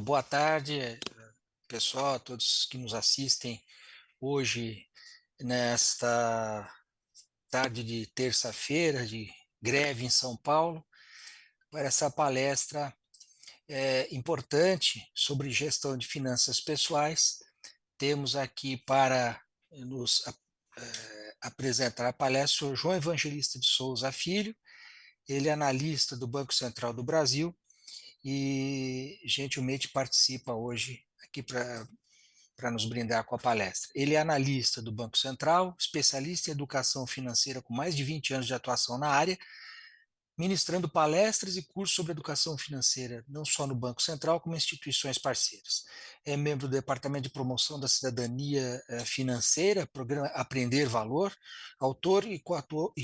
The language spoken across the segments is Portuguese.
Boa tarde, pessoal, a todos que nos assistem hoje, nesta tarde de terça-feira, de greve em São Paulo, para essa palestra importante sobre gestão de finanças pessoais. Temos aqui para nos apresentar a palestra o João Evangelista de Souza Filho. Ele é analista do Banco Central do Brasil e gentilmente participa hoje aqui para nos brindar com a palestra. Ele é analista do Banco Central, especialista em educação financeira com mais de 20 anos de atuação na área, ministrando palestras e cursos sobre educação financeira, não só no Banco Central, como em instituições parceiras. É membro do Departamento de Promoção da Cidadania Financeira, programa Aprender Valor, autor e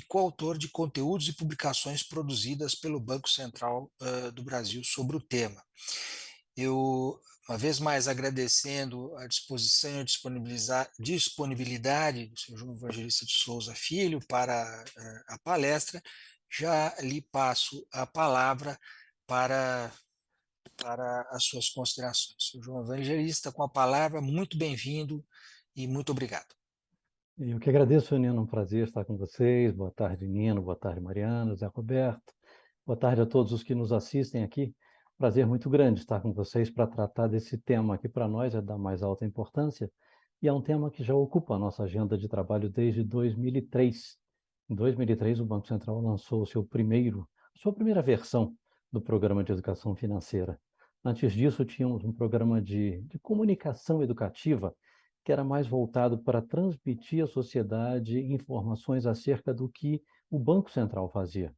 coautor de conteúdos e publicações produzidas pelo Banco Central do Brasil sobre o tema. Eu, uma vez mais, agradecendo a disposição e a disponibilidade do senhor João Evangelista de Souza Filho para a palestra, já lhe passo a palavra para, para as suas considerações. Senhor João Evangelista, com a palavra, muito bem-vindo e muito obrigado. Eu que agradeço, Nino, um prazer estar com vocês. Boa tarde, Nino, boa tarde, Mariana, Zé Roberto. Boa tarde a todos os que nos assistem aqui. Prazer muito grande estar com vocês para tratar desse tema que para nós é da mais alta importância e é um tema que já ocupa a nossa agenda de trabalho desde 2003. Em 2003, o Banco Central lançou sua primeira versão do Programa de Educação Financeira. Antes disso, tínhamos um programa de comunicação educativa que era mais voltado para transmitir à sociedade informações acerca do que o Banco Central fazia.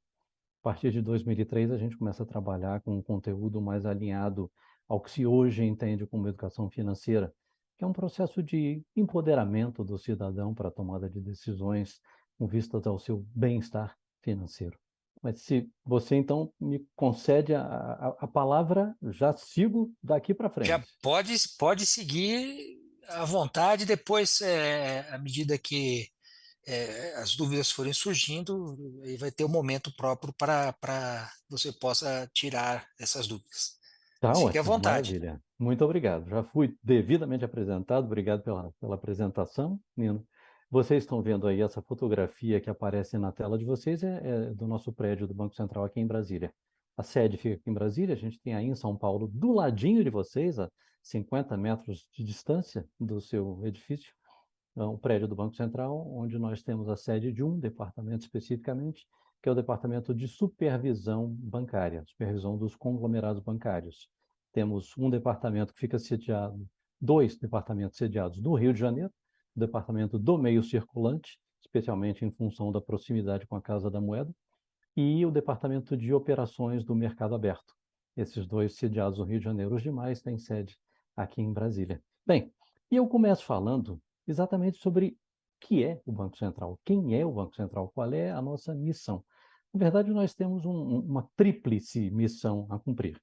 A partir de 2003, a gente começa a trabalhar com um conteúdo mais alinhado ao que se hoje entende como educação financeira, que é um processo de empoderamento do cidadão para a tomada de decisões com vistas ao seu bem-estar financeiro. Mas se você, então, me concede a palavra, já sigo daqui para Já frente. pode seguir à vontade, depois, à medida que as dúvidas forem surgindo, aí vai ter um momento próprio para você possa tirar essas dúvidas. Tá Mas fique à ótimo, vontade. maravilha. Muito obrigado. Já fui devidamente apresentado. Obrigado pela apresentação, Nino. Vocês estão vendo aí essa fotografia que aparece na tela de vocês, é do nosso prédio do Banco Central aqui em Brasília. A sede fica aqui em Brasília, a gente tem aí em São Paulo, do ladinho de vocês, a 50 metros de distância do seu edifício, o prédio do Banco Central, onde nós temos a sede de um departamento especificamente, que é o Departamento de Supervisão Bancária, supervisão dos conglomerados bancários. Temos um departamento que fica sediado, dois departamentos sediados no Rio de Janeiro, o Departamento do Meio Circulante, especialmente em função da proximidade com a Casa da Moeda, e o Departamento de Operações do Mercado Aberto. Esses dois sediados no Rio de Janeiro, os demais têm sede aqui em Brasília. Bem, e eu começo falando exatamente sobre o que é o Banco Central, quem é o Banco Central, qual é a nossa missão. Na verdade, nós temos uma tríplice missão a cumprir.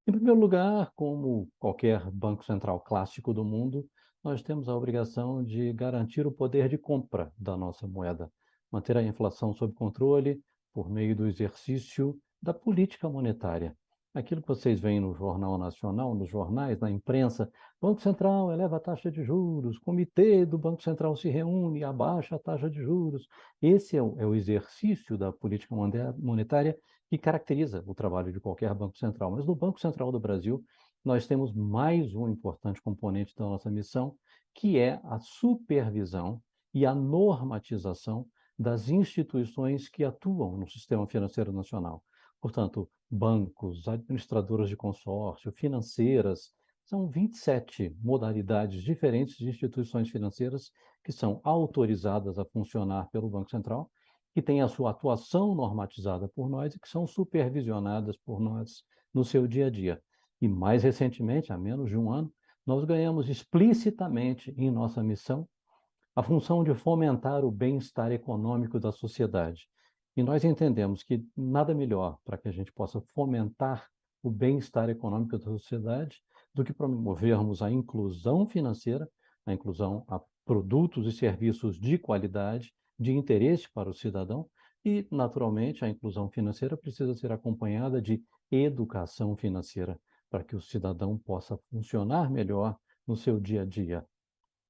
Em primeiro lugar, como qualquer banco central clássico do mundo, nós temos a obrigação de garantir o poder de compra da nossa moeda, manter a inflação sob controle por meio do exercício da política monetária. Aquilo que vocês veem no Jornal Nacional, nos jornais, na imprensa, Banco Central eleva a taxa de juros, Comitê do Banco Central se reúne e abaixa a taxa de juros. Esse é o exercício da política monetária que caracteriza o trabalho de qualquer Banco Central. Mas no Banco Central do Brasil, nós temos mais um importante componente da nossa missão, que é a supervisão e a normatização das instituições que atuam no sistema financeiro nacional. Portanto, bancos, administradoras de consórcio, financeiras, são 27 modalidades diferentes de instituições financeiras que são autorizadas a funcionar pelo Banco Central, que têm a sua atuação normatizada por nós e que são supervisionadas por nós no seu dia a dia. E mais recentemente, há menos de um ano, nós ganhamos explicitamente em nossa missão a função de fomentar o bem-estar econômico da sociedade. E nós entendemos que nada melhor para que a gente possa fomentar o bem-estar econômico da sociedade do que promovermos a inclusão financeira, a inclusão a produtos e serviços de qualidade, de interesse para o cidadão, e, naturalmente, a inclusão financeira precisa ser acompanhada de educação financeira, para que o cidadão possa funcionar melhor no seu dia a dia.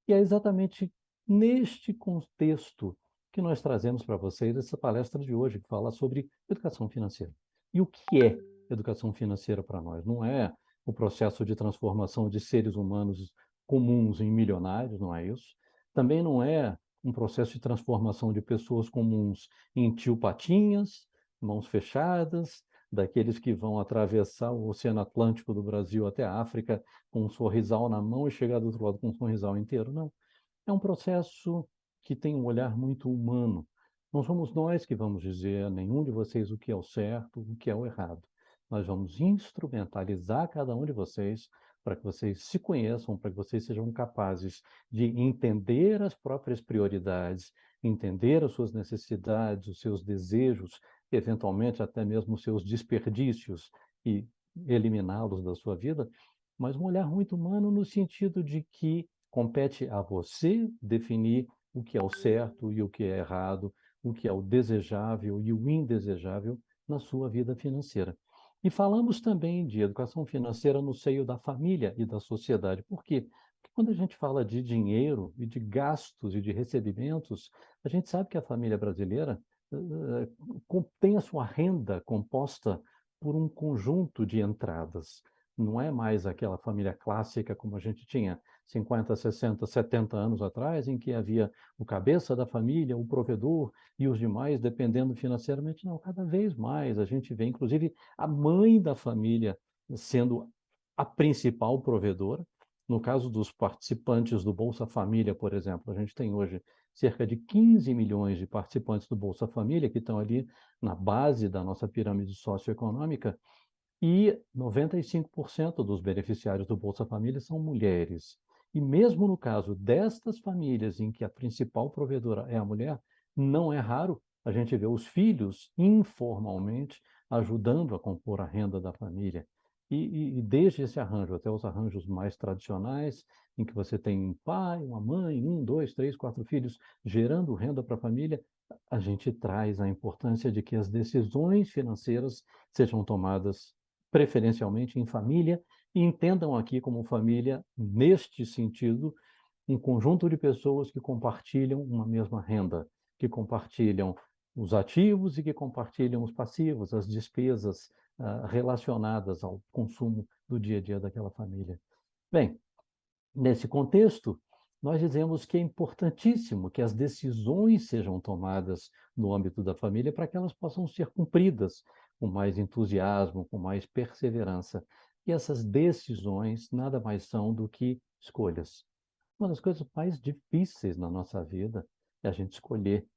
E é exatamente neste contexto que nós trazemos para vocês essa palestra de hoje, que fala sobre educação financeira. E o que é educação financeira para nós? Não é o processo de transformação de seres humanos comuns em milionários, não é isso. Também não é um processo de transformação de pessoas comuns em tio Patinhas, mãos fechadas, daqueles que vão atravessar o Oceano Atlântico do Brasil até a África com um sorrisal na mão e chegar do outro lado com um sorrisal inteiro. Não. É um processo que tem um olhar muito humano. Não somos nós que vamos dizer a nenhum de vocês o que é o certo, o que é o errado. Nós vamos instrumentalizar cada um de vocês para que vocês se conheçam, para que vocês sejam capazes de entender as próprias prioridades, entender as suas necessidades, os seus desejos, eventualmente até mesmo os seus desperdícios e eliminá-los da sua vida, mas um olhar muito humano no sentido de que compete a você definir o que é o certo e o que é errado, o que é o desejável e o indesejável na sua vida financeira. E falamos também de educação financeira no seio da família e da sociedade. Por quê? Porque quando a gente fala de dinheiro e de gastos e de recebimentos, a gente sabe que a família brasileira tem a sua renda composta por um conjunto de entradas. Não é mais aquela família clássica como a gente tinha 50, 60, 70 anos atrás, em que havia o cabeça da família, o provedor e os demais dependendo financeiramente. Não, cada vez mais a gente vê, inclusive, a mãe da família sendo a principal provedora. No caso dos participantes do Bolsa Família, por exemplo, a gente tem hoje cerca de 15 milhões de participantes do Bolsa Família que estão ali na base da nossa pirâmide socioeconômica, e 95% dos beneficiários do Bolsa Família são mulheres. E mesmo no caso destas famílias em que a principal provedora é a mulher, não é raro a gente ver os filhos informalmente ajudando a compor a renda da família. E desde esse arranjo até os arranjos mais tradicionais, em que você tem um pai, uma mãe, um, dois, três, quatro filhos gerando renda para a família, a gente traz a importância de que as decisões financeiras sejam tomadas preferencialmente em família, e entendam aqui como família, neste sentido, um conjunto de pessoas que compartilham uma mesma renda, que compartilham os ativos e que compartilham os passivos, as despesas relacionadas ao consumo do dia a dia daquela família. Bem, nesse contexto, nós dizemos que é importantíssimo que as decisões sejam tomadas no âmbito da família para que elas possam ser cumpridas com mais entusiasmo, com mais perseverança. E essas decisões nada mais são do que escolhas. Uma das coisas mais difíceis na nossa vida é a gente escolher.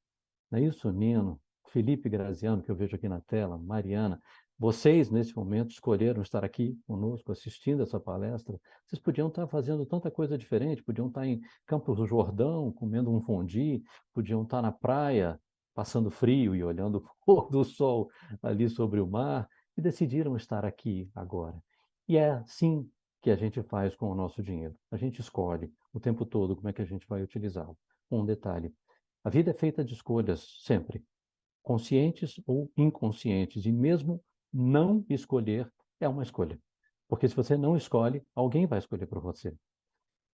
Não é isso, Nino? Felipe Graziano, que eu vejo aqui na tela, Mariana, vocês, nesse momento, escolheram estar aqui conosco, assistindo essa palestra. Vocês podiam estar fazendo tanta coisa diferente, podiam estar em Campos do Jordão, comendo um fondue, podiam estar na praia, passando frio e olhando o pôr do sol ali sobre o mar, e decidiram estar aqui agora. E é assim que a gente faz com o nosso dinheiro. A gente escolhe o tempo todo como é que a gente vai utilizá-lo. Um detalhe: a vida é feita de escolhas, sempre, conscientes ou inconscientes, e mesmo não escolher é uma escolha. Porque se você não escolhe, alguém vai escolher por você.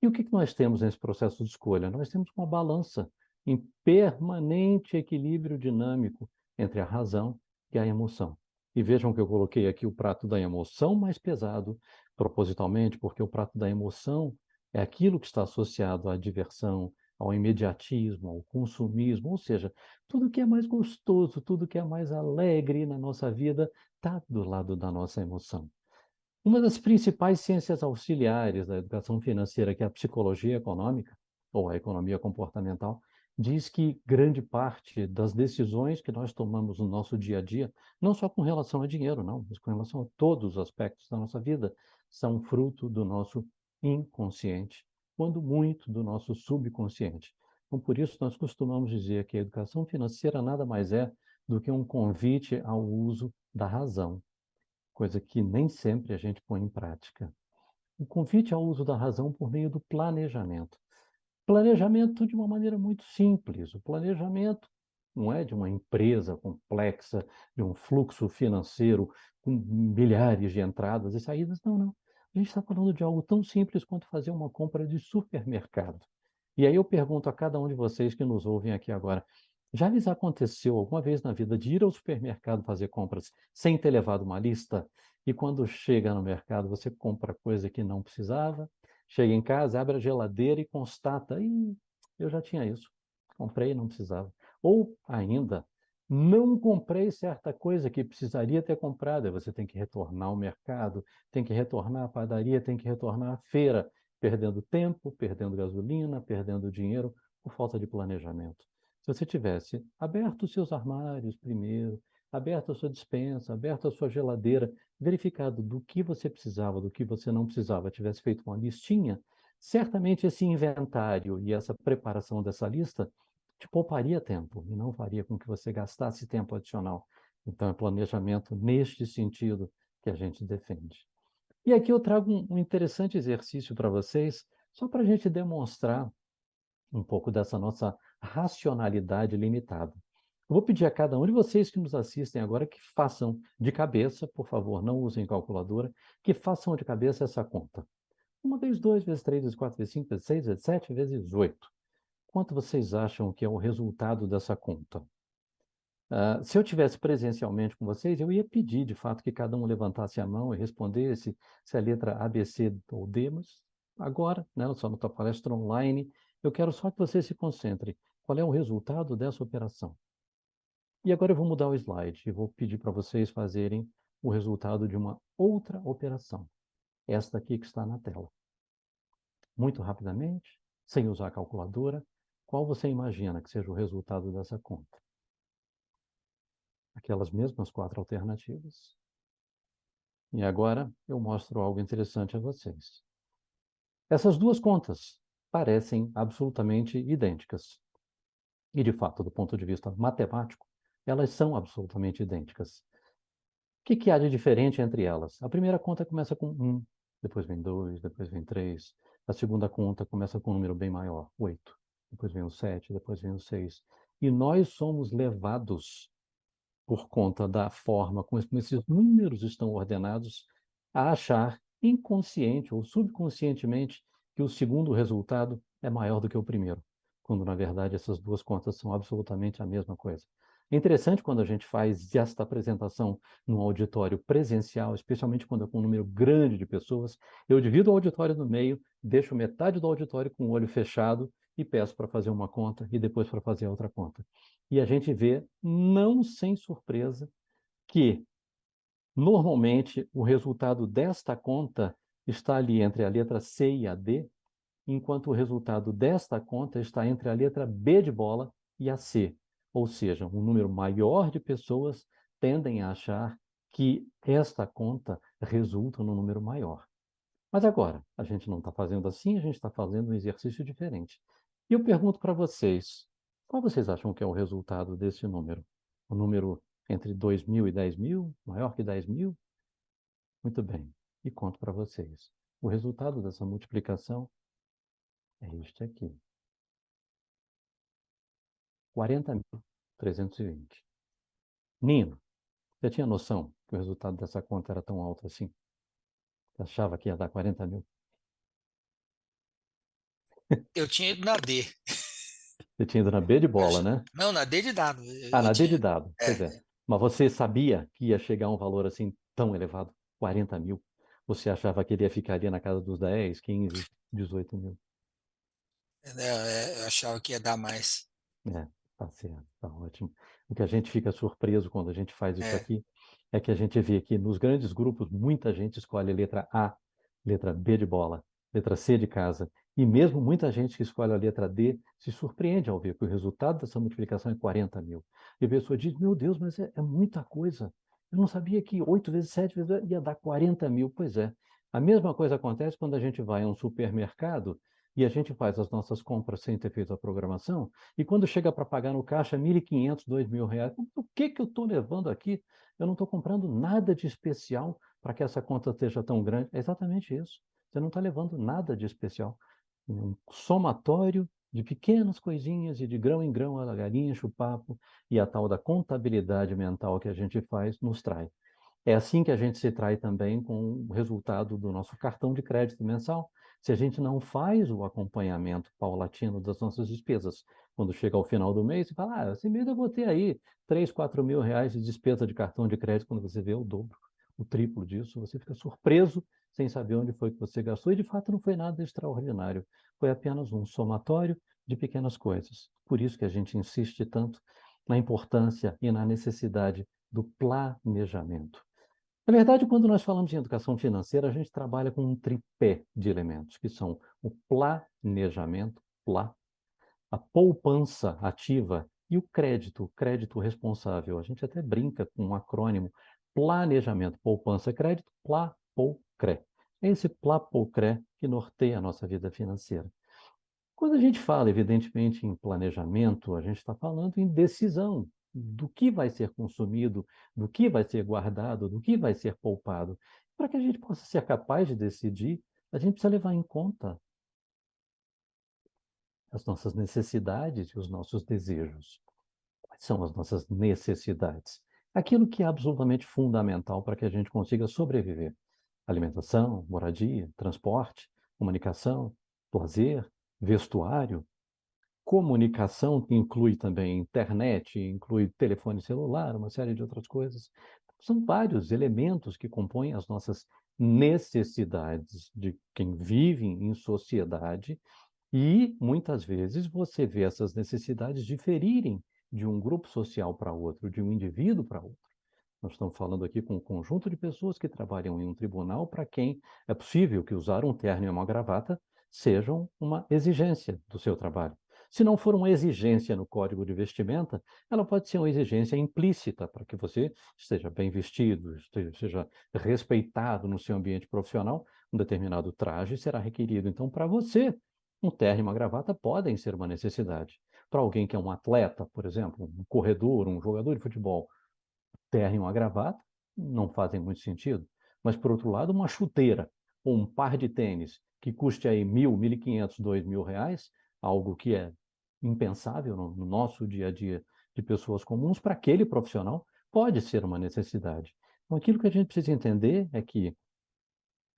E o que nós temos nesse processo de escolha? Nós temos uma balança em permanente equilíbrio dinâmico entre a razão e a emoção. E vejam que eu coloquei aqui o prato da emoção mais pesado, propositalmente, porque o prato da emoção é aquilo que está associado à diversão, ao imediatismo, ao consumismo, ou seja, tudo que é mais gostoso, tudo que é mais alegre na nossa vida está do lado da nossa emoção. Uma das principais ciências auxiliares da educação financeira, que é a psicologia econômica, ou a economia comportamental, diz que grande parte das decisões que nós tomamos no nosso dia a dia, não só com relação a dinheiro, não, mas com relação a todos os aspectos da nossa vida, são fruto do nosso inconsciente, quando muito do nosso subconsciente. Então, por isso, nós costumamos dizer que a educação financeira nada mais é do que um convite ao uso da razão, coisa que nem sempre a gente põe em prática. O convite ao uso da razão por meio do planejamento. Planejamento de uma maneira muito simples. O planejamento não é de uma empresa complexa, de um fluxo financeiro com milhares de entradas e saídas, não, não. A gente está falando de algo tão simples quanto fazer uma compra de supermercado. E aí eu pergunto a cada um de vocês que nos ouvem aqui agora, já lhes aconteceu alguma vez na vida de ir ao supermercado fazer compras sem ter levado uma lista? E quando chega no mercado, você compra coisa que não precisava, chega em casa, abre a geladeira e constata, eu já tinha isso, comprei e não precisava. Ou ainda, não comprei certa coisa que precisaria ter comprado, aí você tem que retornar ao mercado, tem que retornar à padaria, tem que retornar à feira, perdendo tempo, perdendo gasolina, perdendo dinheiro por falta de planejamento. Se você tivesse aberto os seus armários primeiro, aberto a sua despensa, aberto a sua geladeira, verificado do que você precisava, do que você não precisava, tivesse feito uma listinha, certamente esse inventário e essa preparação dessa lista te pouparia tempo e não faria com que você gastasse tempo adicional. Então, é planejamento neste sentido que a gente defende. E aqui eu trago um interessante exercício para vocês, só para a gente demonstrar um pouco dessa nossa racionalidade limitada. Eu vou pedir a cada um de vocês que nos assistem agora que façam de cabeça, por favor, não usem calculadora, que façam de cabeça essa conta. 1 vezes 2 vezes 3 vezes 4 vezes 5 vezes 6 vezes 7 vezes 8. Quanto vocês acham que é o resultado dessa conta? Se eu tivesse presencialmente com vocês, eu ia pedir, de fato, que cada um levantasse a mão e respondesse se a letra A, B, C ou D, mas agora, né, só na palestra online, eu quero só que você se concentre. Qual é o resultado dessa operação? E agora eu vou mudar o slide e vou pedir para vocês fazerem o resultado de uma outra operação. Esta aqui que está na tela. Muito rapidamente, sem usar a calculadora, qual você imagina que seja o resultado dessa conta? Aquelas mesmas 4 alternativas. E agora eu mostro algo interessante a vocês. Essas duas contas parecem absolutamente idênticas. E, de fato, do ponto de vista matemático, elas são absolutamente idênticas. O que há de diferente entre elas? A primeira conta começa com 1, depois vem 2, depois vem 3. A segunda conta começa com um número bem maior, 8. Depois vem o 7, depois vem o 6. E nós somos levados, por conta da forma como esses números estão ordenados, a achar inconsciente ou subconscientemente que o segundo resultado é maior do que o primeiro, quando na verdade essas duas contas são absolutamente a mesma coisa. É interessante quando a gente faz esta apresentação num auditório presencial, especialmente quando é com um número grande de pessoas, eu divido o auditório no meio, deixo metade do auditório com o olho fechado e peço para fazer uma conta e depois para fazer a outra conta. E a gente vê, não sem surpresa, que normalmente o resultado desta conta está ali entre a letra C e a D, enquanto o resultado desta conta está entre a letra B de bola e a C. Ou seja, um número maior de pessoas tendem a achar que esta conta resulta num número maior. Mas agora, a gente não está fazendo assim, a gente está fazendo um exercício diferente. E eu pergunto para vocês, qual vocês acham que é o resultado desse número? O número entre 2.000 e 10.000? Maior que 10.000? Muito bem. E conto para vocês. O resultado dessa multiplicação é este aqui. 40.320. Nino, você tinha noção que o resultado dessa conta era tão alto assim? Você achava que ia dar 40 mil? Eu tinha ido na D. Você tinha ido na B de bola, né? Não, na D de dado. Eu, Ah, eu na D de tinha. dado, pois é. É, Mas você sabia que ia chegar a um valor assim tão elevado? 40 mil? Você achava que ele ia ficar ali na casa dos 10, 15, 18 mil? eu achava que ia dar mais. É, tá certo, tá ótimo. O que a gente fica surpreso quando a gente faz isso É, aqui é que a gente vê que nos grandes grupos muita gente escolhe a letra A, letra B de bola, letra C de casa, e mesmo muita gente que escolhe a letra D se surpreende ao ver que o resultado dessa multiplicação é 40 mil. E a pessoa diz, meu Deus, mas é muita coisa. Eu não sabia que 8 vezes 7 vezes ia dar 40 mil. Pois é. A mesma coisa acontece quando a gente vai a um supermercado e a gente faz as nossas compras sem ter feito a programação, e quando chega para pagar no caixa, 1.500, 2.000 reais. O que eu estou levando aqui? Eu não estou comprando nada de especial para que essa conta esteja tão grande. É exatamente isso. Você não está levando nada de especial. Um somatório de pequenas coisinhas e de grão em grão a galinha enche o papo, e a tal da contabilidade mental que a gente faz nos trai. É assim que a gente se trai também com o resultado do nosso cartão de crédito mensal. Se a gente não faz o acompanhamento paulatino das nossas despesas, quando chega ao final do mês, você fala, esse mês eu vou ter aí 3, 4 mil reais de despesa de cartão de crédito, quando você vê o dobro, o triplo disso, você fica surpreso sem saber onde foi que você gastou, e de fato não foi nada extraordinário, foi apenas um somatório de pequenas coisas. Por isso que a gente insiste tanto na importância e na necessidade do planejamento. Na verdade, quando nós falamos de educação financeira, a gente trabalha com um tripé de elementos, que são o planejamento, a poupança ativa e o crédito responsável. A gente até brinca com um acrônimo: planejamento, poupança, crédito, PLAPOCRE. É esse PLAPOCRE que norteia a nossa vida financeira. Quando a gente fala, evidentemente, em planejamento, a gente está falando em decisão do que vai ser consumido, do que vai ser guardado, do que vai ser poupado. Para que a gente possa ser capaz de decidir, a gente precisa levar em conta as nossas necessidades e os nossos desejos. Quais são as nossas necessidades? Aquilo que é absolutamente fundamental para que a gente consiga sobreviver: alimentação, moradia, transporte, comunicação, lazer, vestuário, comunicação, que inclui também internet, inclui telefone celular, uma série de outras coisas. São vários elementos que compõem as nossas necessidades de quem vive em sociedade, e muitas vezes você vê essas necessidades diferirem de um grupo social para outro, de um indivíduo para outro. Nós estamos falando aqui com um conjunto de pessoas que trabalham em um tribunal, para quem é possível que usar um terno e uma gravata sejam uma exigência do seu trabalho. Se não for uma exigência no código de vestimenta, ela pode ser uma exigência implícita para que você esteja bem vestido, seja respeitado no seu ambiente profissional. Um determinado traje será requerido. Então, para você, um terno e uma gravata podem ser uma necessidade. Para alguém que é um atleta, por exemplo, um corredor, um jogador de futebol, terno e uma gravata não fazem muito sentido. Mas, por outro lado, uma chuteira ou um par de tênis que custe aí 1.000, 1.500, 2.000 reais, algo que é impensável no nosso dia a dia de pessoas comuns, para aquele profissional pode ser uma necessidade. Então, aquilo que a gente precisa entender é que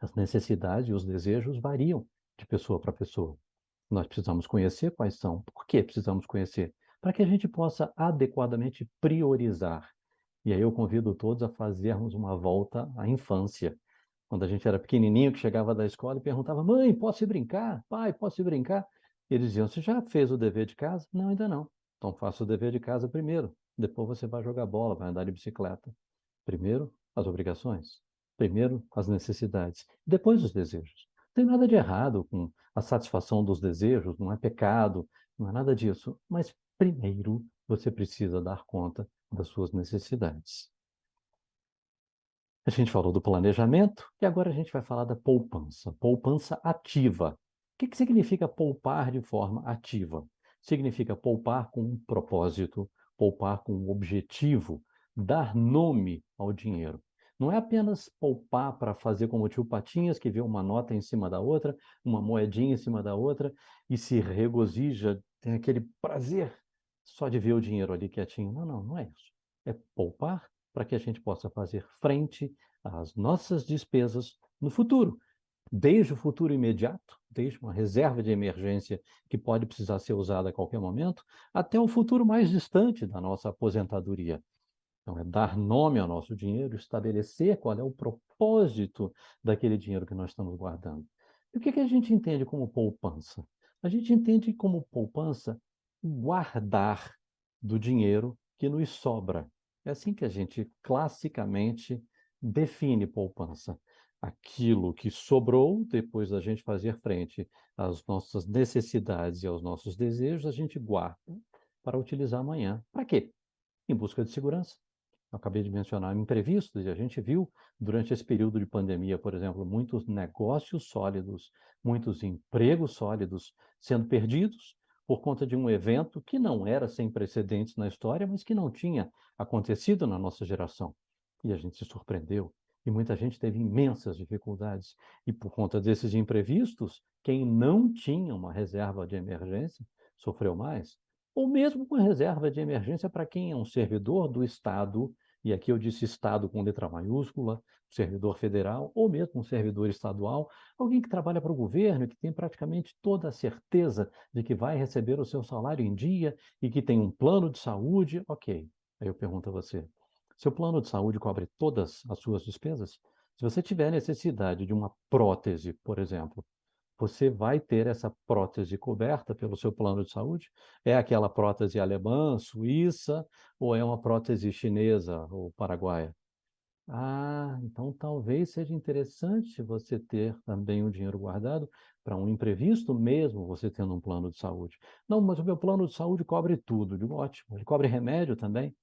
as necessidades e os desejos variam de pessoa para pessoa. Nós precisamos conhecer quais são. Por que precisamos conhecer? Para que a gente possa adequadamente priorizar. E aí eu convido todos a fazermos uma volta à infância. Quando a gente era pequenininho, que chegava da escola e perguntava: mãe, posso ir brincar? Pai, posso ir brincar? Eles diziam: você já fez o dever de casa? Não, ainda não. Então faça o dever de casa primeiro. Depois você vai jogar bola, vai andar de bicicleta. Primeiro, as obrigações. Primeiro, as necessidades. Depois, os desejos. Não tem nada de errado com a satisfação dos desejos, não é pecado, não é nada disso. Mas primeiro você precisa dar conta das suas necessidades. A gente falou do planejamento e agora a gente vai falar da poupança. Poupança ativa. O que significa poupar de forma ativa? Significa poupar com um propósito, poupar com um objetivo, dar nome ao dinheiro. Não é apenas poupar para fazer como o tio Patinhas, que vê uma nota em cima da outra, uma moedinha em cima da outra, e se regozija, tem aquele prazer só de ver o dinheiro ali quietinho. Não, não, não é isso. É poupar para que a gente possa fazer frente às nossas despesas no futuro, desde o futuro imediato, desde uma reserva de emergência que pode precisar ser usada a qualquer momento, até o futuro mais distante da nossa aposentadoria. Então, é dar nome ao nosso dinheiro, estabelecer qual é o propósito daquele dinheiro que nós estamos guardando. E o que a gente entende como poupança? A gente entende como poupança guardar do dinheiro que nos sobra. É assim que a gente classicamente define poupança. Aquilo que sobrou depois da gente fazer frente às nossas necessidades e aos nossos desejos, a gente guarda para utilizar amanhã. Para quê? Em busca de segurança. Eu acabei de mencionar imprevistos, e a gente viu durante esse período de pandemia, por exemplo, muitos negócios sólidos, muitos empregos sólidos sendo perdidos por conta de um evento que não era sem precedentes na história, mas que não tinha acontecido na nossa geração. E a gente se surpreendeu, e muita gente teve imensas dificuldades. E por conta desses imprevistos, quem não tinha uma reserva de emergência sofreu mais, ou mesmo uma reserva de emergência para quem é um servidor do Estado, e aqui eu disse Estado com letra maiúscula, servidor federal, ou mesmo um servidor estadual, alguém que trabalha para o governo, que tem praticamente toda a certeza de que vai receber o seu salário em dia e que tem um plano de saúde, ok. Aí eu pergunto a você, seu plano de saúde cobre todas as suas despesas? Se você tiver necessidade de uma prótese, por exemplo, você vai ter essa prótese coberta pelo seu plano de saúde? É aquela prótese alemã, suíça, ou é uma prótese chinesa ou paraguaia? Ah, então talvez seja interessante você ter também o dinheiro guardado para um imprevisto, mesmo você tendo um plano de saúde. Não, mas o meu plano de saúde cobre tudo. Digo, ótimo. Ele cobre remédio também?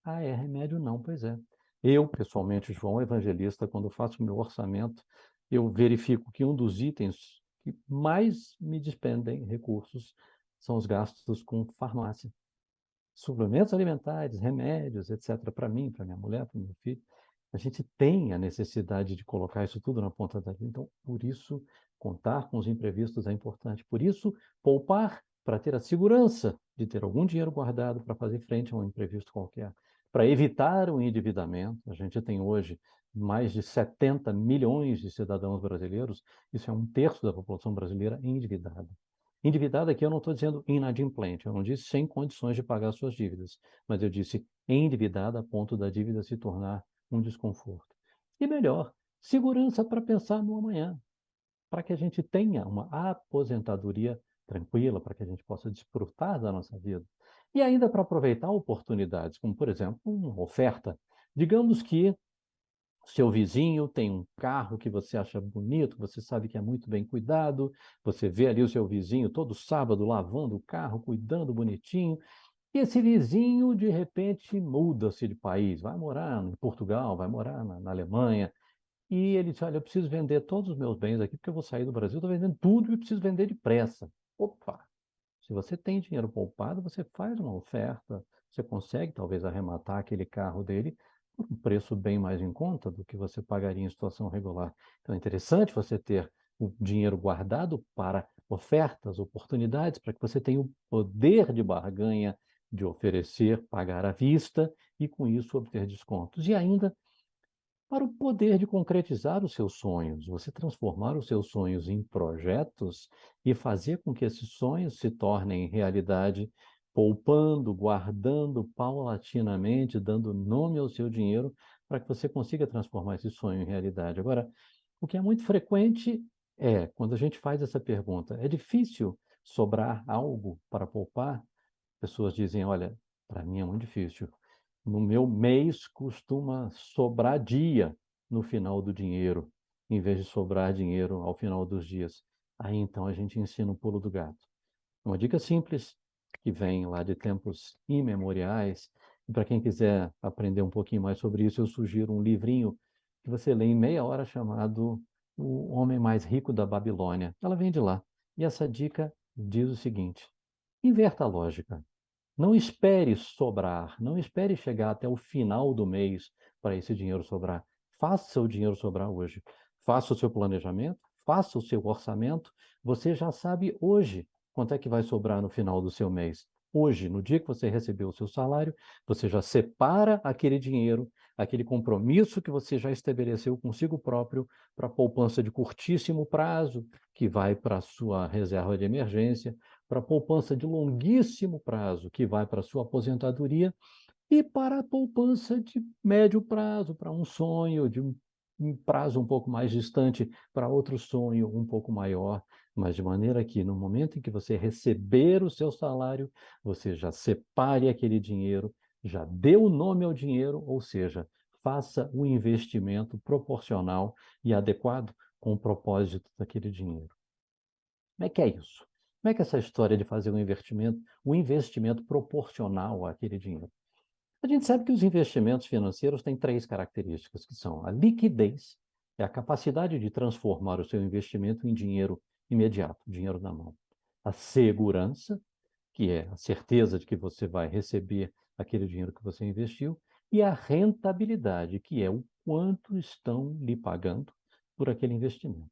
Ah, é remédio não, pois é. Eu, pessoalmente, João Evangelista, quando faço o meu orçamento, eu verifico que um dos itens que mais me despendem recursos são os gastos com farmácia. Suplementos alimentares, remédios, etc., para mim, para minha mulher, para meu filho. A gente tem a necessidade de colocar isso tudo na ponta da linha. Então, por isso, contar com os imprevistos é importante. Por isso, poupar para ter a segurança de ter algum dinheiro guardado para fazer frente a um imprevisto qualquer. Para evitar o endividamento, a gente tem hoje mais de 70 milhões de cidadãos brasileiros, isso é um terço da população brasileira endividada. Endividado aqui eu não estou dizendo inadimplente, eu não disse sem condições de pagar suas dívidas, mas eu disse endividada a ponto da dívida se tornar um desconforto. E melhor, segurança para pensar no amanhã, para que a gente tenha uma aposentadoria tranquila, para que a gente possa desfrutar da nossa vida. E ainda para aproveitar oportunidades, como por exemplo, uma oferta. Digamos que seu vizinho tem um carro que você acha bonito, você sabe que é muito bem cuidado, você vê ali o seu vizinho todo sábado lavando o carro, cuidando bonitinho, e esse vizinho, de repente, muda-se de país, vai morar em Portugal, vai morar na Alemanha, e ele diz, olha, eu preciso vender todos os meus bens aqui, porque eu vou sair do Brasil, estou vendendo tudo e preciso vender depressa. Opa! Se você tem dinheiro poupado, você faz uma oferta, você consegue talvez arrematar aquele carro dele por um preço bem mais em conta do que você pagaria em situação regular. Então é interessante você ter o dinheiro guardado para ofertas, oportunidades, para que você tenha o poder de barganha de oferecer, pagar à vista e com isso obter descontos. E ainda para o poder de concretizar os seus sonhos, você transformar os seus sonhos em projetos e fazer com que esses sonhos se tornem realidade, poupando, guardando paulatinamente, dando nome ao seu dinheiro, para que você consiga transformar esse sonho em realidade. Agora, o que é muito frequente é, quando a gente faz essa pergunta, é difícil sobrar algo para poupar? Pessoas dizem, olha, para mim é muito difícil. No meu mês costuma sobrar dia no final do dinheiro, em vez de sobrar dinheiro ao final dos dias. Aí então a gente ensina o pulo do gato. Uma dica simples, que vem lá de tempos imemoriais, e para quem quiser aprender um pouquinho mais sobre isso, eu sugiro um livrinho que você lê em meia hora chamado O Homem Mais Rico da Babilônia. Ela vem de lá. E essa dica diz o seguinte: inverta a lógica. Não espere sobrar, não espere chegar até o final do mês para esse dinheiro sobrar. Faça o dinheiro sobrar hoje. Faça o seu planejamento, faça o seu orçamento. Você já sabe hoje quanto é que vai sobrar no final do seu mês. Hoje, no dia que você recebeu o seu salário, você já separa aquele dinheiro, aquele compromisso que você já estabeleceu consigo próprio para poupança de curtíssimo prazo, que vai para a sua reserva de emergência, para a poupança de longuíssimo prazo, que vai para a sua aposentadoria, e para a poupança de médio prazo, para um sonho de um prazo um pouco mais distante, para outro sonho um pouco maior, mas de maneira que no momento em que você receber o seu salário, você já separe aquele dinheiro, já dê o nome ao dinheiro, ou seja, faça o investimento proporcional e adequado com o propósito daquele dinheiro. Como é que é isso? Como é que é essa história de fazer um investimento proporcional àquele dinheiro? A gente sabe que os investimentos financeiros têm três características, que são a liquidez, é a capacidade de transformar o seu investimento em dinheiro imediato, dinheiro na mão. A segurança, que é a certeza de que você vai receber aquele dinheiro que você investiu, e a rentabilidade, que é o quanto estão lhe pagando por aquele investimento.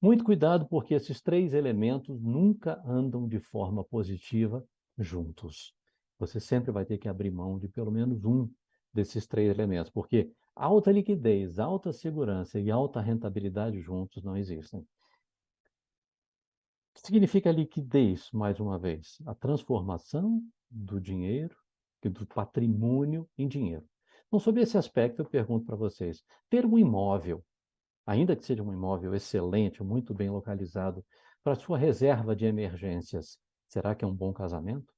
Muito cuidado, porque esses três elementos nunca andam de forma positiva juntos. Você sempre vai ter que abrir mão de pelo menos um desses três elementos, porque alta liquidez, alta segurança e alta rentabilidade juntos não existem. O que significa liquidez, mais uma vez? A transformação do dinheiro, do patrimônio em dinheiro. Então, sobre esse aspecto, eu pergunto para vocês: ter um imóvel, ainda que seja um imóvel excelente, muito bem localizado, para sua reserva de emergências, será que é um bom casamento?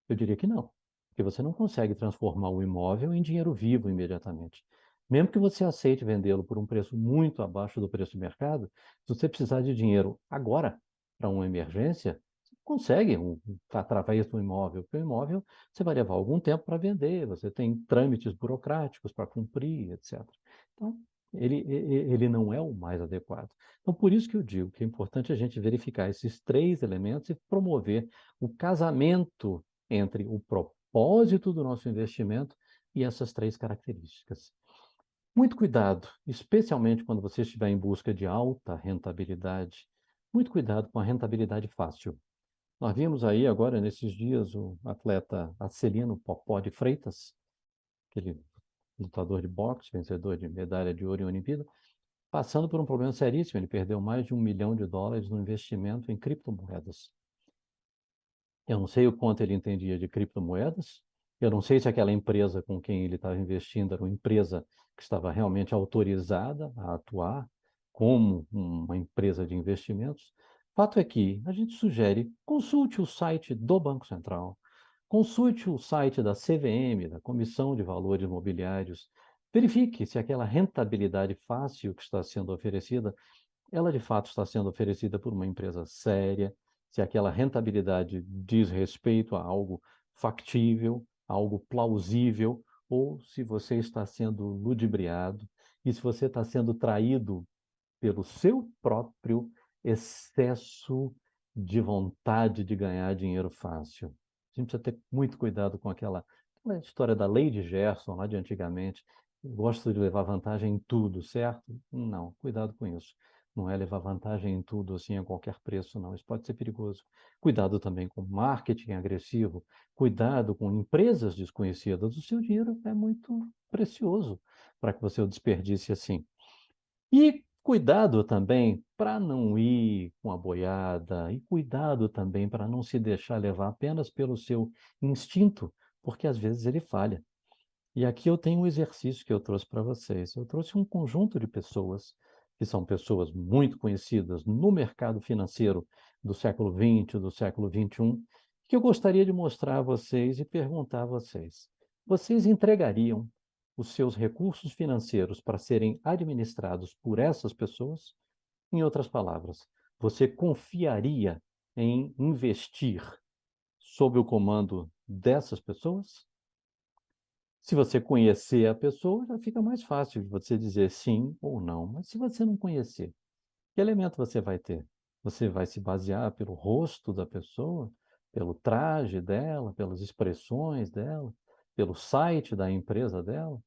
Eu diria que não, porque você não consegue transformar o imóvel em dinheiro vivo imediatamente. Mesmo que você aceite vendê-lo por um preço muito abaixo do preço do mercado, se você precisar de dinheiro agora para uma emergência, você consegue através do imóvel, porque o imóvel você vai levar algum tempo para vender, você tem trâmites burocráticos para cumprir, etc. Então, ele não é o mais adequado. Então, por isso que eu digo que é importante a gente verificar esses três elementos e promover o casamento entre o propósito do nosso investimento e essas três características. Muito cuidado, especialmente quando você estiver em busca de alta rentabilidade. Muito cuidado com a rentabilidade fácil. Nós vimos aí agora, nesses dias, o atleta Acelino Popó de Freitas, aquele lutador de boxe, vencedor de medalha de ouro em Olimpíada, passando por um problema seríssimo. Ele perdeu mais de $1 milhão no investimento em criptomoedas. Eu não sei o quanto ele entendia de criptomoedas, eu não sei se aquela empresa com quem ele estava investindo era uma empresa que estava realmente autorizada a atuar como uma empresa de investimentos. Fato é que a gente sugere, consulte o site do Banco Central, consulte o site da CVM, da Comissão de Valores Mobiliários, verifique se aquela rentabilidade fácil que está sendo oferecida ela de fato está sendo oferecida por uma empresa séria, se aquela rentabilidade diz respeito a algo factível, algo plausível, ou se você está sendo ludibriado e se você está sendo traído pelo seu próprio excesso de vontade de ganhar dinheiro fácil. A gente precisa ter muito cuidado com aquela história da lei de Gerson, lá de antigamente. Eu gosto de levar vantagem em tudo, certo? Não, cuidado com isso. Não é levar vantagem em tudo assim a qualquer preço, não. Isso pode ser perigoso. Cuidado também com marketing agressivo. Cuidado com empresas desconhecidas. O seu dinheiro é muito precioso para que você o desperdice assim. E cuidado também para não ir com a boiada, e cuidado também para não se deixar levar apenas pelo seu instinto, porque às vezes ele falha. E aqui eu tenho um exercício que eu trouxe para vocês. Eu trouxe um conjunto de pessoas, que são pessoas muito conhecidas no mercado financeiro do século XX, do século XXI, que eu gostaria de mostrar a vocês e perguntar a vocês: vocês entregariam os seus recursos financeiros para serem administrados por essas pessoas? Em outras palavras, você confiaria em investir sob o comando dessas pessoas? Se você conhecer a pessoa, já fica mais fácil de você dizer sim ou não. Mas se você não conhecer, que elemento você vai ter? Você vai se basear pelo rosto da pessoa, pelo traje dela, pelas expressões dela, pelo site da empresa dela,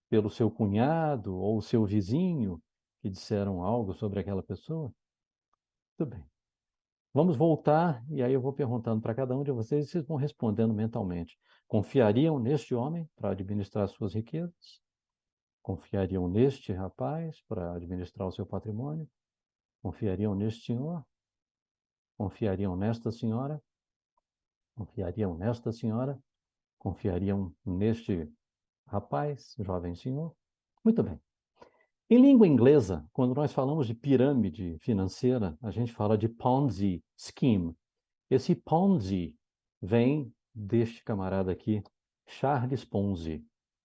pelo seu cunhado ou seu vizinho que disseram algo sobre aquela pessoa? Tudo bem. Vamos voltar e aí eu vou perguntando para cada um de vocês e vocês vão respondendo mentalmente. Confiariam neste homem para administrar suas riquezas? Confiariam neste rapaz para administrar o seu patrimônio? Confiariam neste senhor? Confiariam nesta senhora? Confiariam nesta senhora? Confiariam neste rapaz, jovem senhor? Muito bem. Em língua inglesa, quando nós falamos de pirâmide financeira, a gente fala de Ponzi scheme. Esse Ponzi vem deste camarada aqui, Charles Ponzi.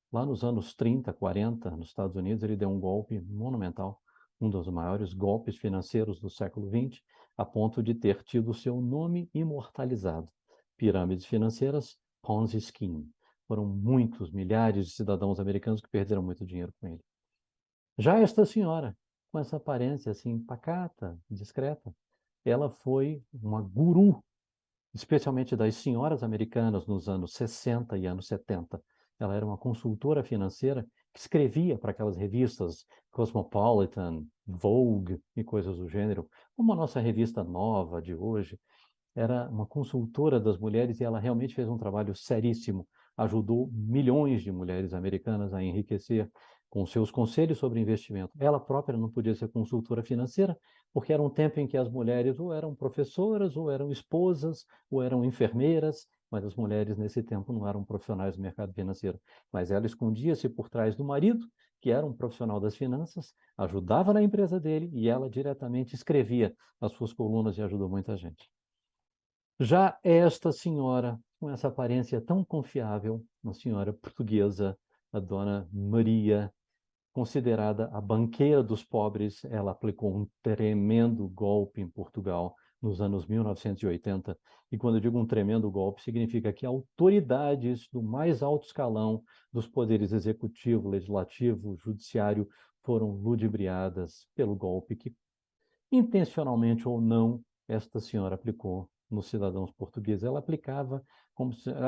Lá nos anos 30, 40, nos Estados Unidos, ele deu um golpe monumental, um dos maiores golpes financeiros do século XX, a ponto de ter tido seu nome imortalizado. Pirâmides financeiras, Ponzi Scheme. Foram muitos, milhares de cidadãos americanos que perderam muito dinheiro com ele. Já esta senhora, com essa aparência assim pacata, discreta, ela foi uma guru, especialmente das senhoras americanas nos anos 60 e anos 70. Ela era uma consultora financeira que escrevia para aquelas revistas Cosmopolitan, Vogue e coisas do gênero, como a nossa revista nova de hoje, era uma consultora das mulheres e ela realmente fez um trabalho seríssimo, ajudou milhões de mulheres americanas a enriquecer com seus conselhos sobre investimento. Ela própria não podia ser consultora financeira, porque era um tempo em que as mulheres ou eram professoras, ou eram esposas, ou eram enfermeiras, mas as mulheres nesse tempo não eram profissionais do mercado financeiro. Mas ela escondia-se por trás do marido, que era um profissional das finanças, ajudava na empresa dele e ela diretamente escrevia as suas colunas e ajudou muita gente. Já esta senhora, com essa aparência tão confiável, uma senhora portuguesa, a dona Maria, considerada a banqueira dos pobres, ela aplicou um tremendo golpe em Portugal nos anos 1980. E quando eu digo um tremendo golpe, significa que autoridades do mais alto escalão dos poderes executivo, legislativo, judiciário foram ludibriadas pelo golpe que, intencionalmente ou não, esta senhora aplicou nos cidadãos portugueses. Ela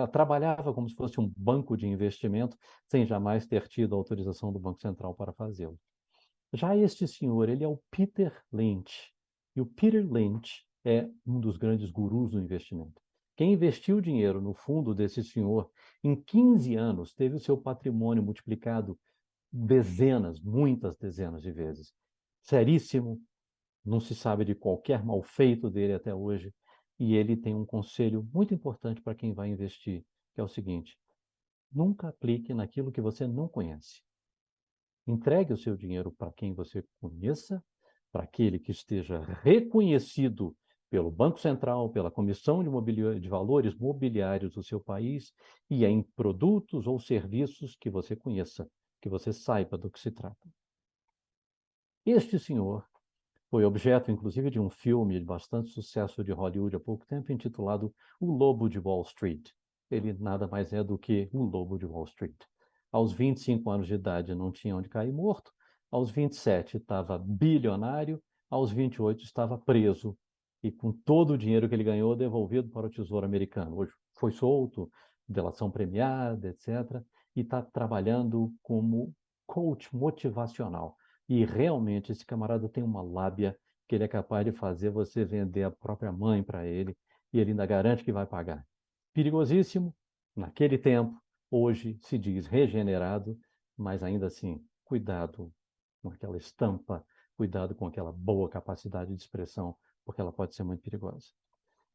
trabalhava como se fosse um banco de investimento, sem jamais ter tido autorização do Banco Central para fazê-lo. Já este senhor, ele é o Peter Lynch. E o Peter Lynch é um dos grandes gurus do investimento. Quem investiu dinheiro no fundo desse senhor, em 15 anos, teve o seu patrimônio multiplicado dezenas, muitas dezenas de vezes. Seríssimo, não se sabe de qualquer mal feito dele até hoje, e ele tem um conselho muito importante para quem vai investir, que é o seguinte: nunca aplique naquilo que você não conhece. Entregue o seu dinheiro para quem você conheça, para aquele que esteja reconhecido pelo Banco Central, pela Comissão de Valores Mobiliários do seu país, e em produtos ou serviços que você conheça, que você saiba do que se trata. Este senhor foi objeto, inclusive, de um filme de bastante sucesso de Hollywood há pouco tempo, intitulado O Lobo de Wall Street. Ele nada mais é do que um lobo de Wall Street. Aos 25 anos de idade não tinha onde cair morto, aos 27 estava bilionário, aos 28 estava preso e com todo o dinheiro que ele ganhou devolvido para o Tesouro Americano. Hoje foi solto, delação premiada, etc. E está trabalhando como coach motivacional. E realmente esse camarada tem uma lábia que ele é capaz de fazer você vender a própria mãe para ele e ele ainda garante que vai pagar. Perigosíssimo, naquele tempo, hoje se diz regenerado, mas ainda assim, cuidado com aquela estampa, cuidado com aquela boa capacidade de expressão, porque ela pode ser muito perigosa.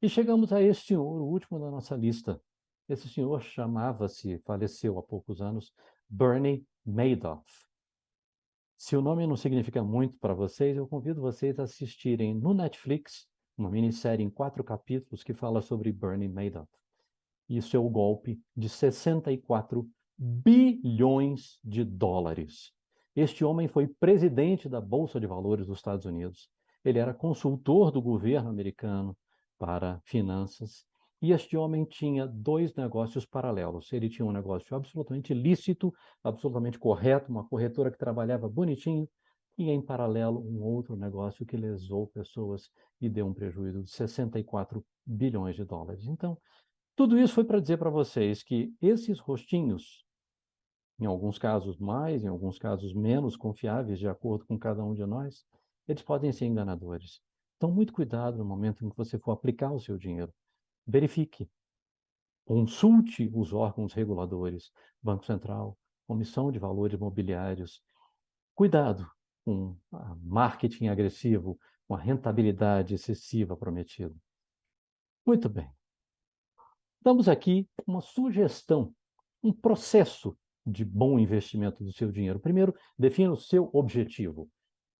E chegamos a este senhor, o último da nossa lista. Esse senhor chamava-se, faleceu há poucos anos, Bernie Madoff. Se o nome não significa muito para vocês, eu convido vocês a assistirem no Netflix uma minissérie em 4 capítulos que fala sobre Bernie Madoff. Isso é o golpe de 64 bilhões de dólares. Este homem foi presidente da Bolsa de Valores dos Estados Unidos. Ele era consultor do governo americano para finanças. E este homem tinha 2 negócios paralelos. Ele tinha um negócio absolutamente lícito, absolutamente correto, uma corretora que trabalhava bonitinho, e em paralelo um outro negócio que lesou pessoas e deu um prejuízo de 64 bilhões de dólares. Então, tudo isso foi para dizer para vocês que esses rostinhos, em alguns casos mais, em alguns casos menos confiáveis, de acordo com cada um de nós, eles podem ser enganadores. Então, muito cuidado no momento em que você for aplicar o seu dinheiro. Verifique, consulte os órgãos reguladores, Banco Central, Comissão de Valores Mobiliários. Cuidado com o marketing agressivo, com a rentabilidade excessiva prometida. Muito bem. Damos aqui uma sugestão, um processo de bom investimento do seu dinheiro. Primeiro, defina o seu objetivo.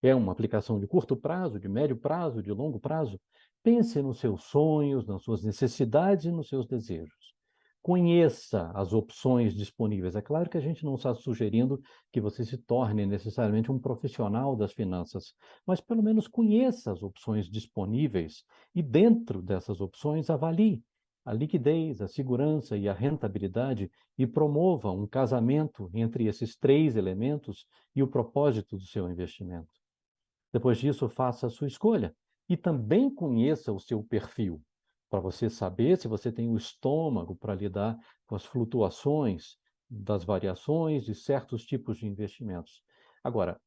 É uma aplicação de curto prazo, de médio prazo, de longo prazo? Pense nos seus sonhos, nas suas necessidades e nos seus desejos. Conheça as opções disponíveis. É claro que a gente não está sugerindo que você se torne necessariamente um profissional das finanças, mas pelo menos conheça as opções disponíveis e, dentro dessas opções, avalie a liquidez, a segurança e a rentabilidade e promova um casamento entre esses 3 elementos e o propósito do seu investimento. Depois disso, faça a sua escolha e também conheça o seu perfil, para você saber se você tem o estômago para lidar com as flutuações das variações de certos tipos de investimentos. Agora,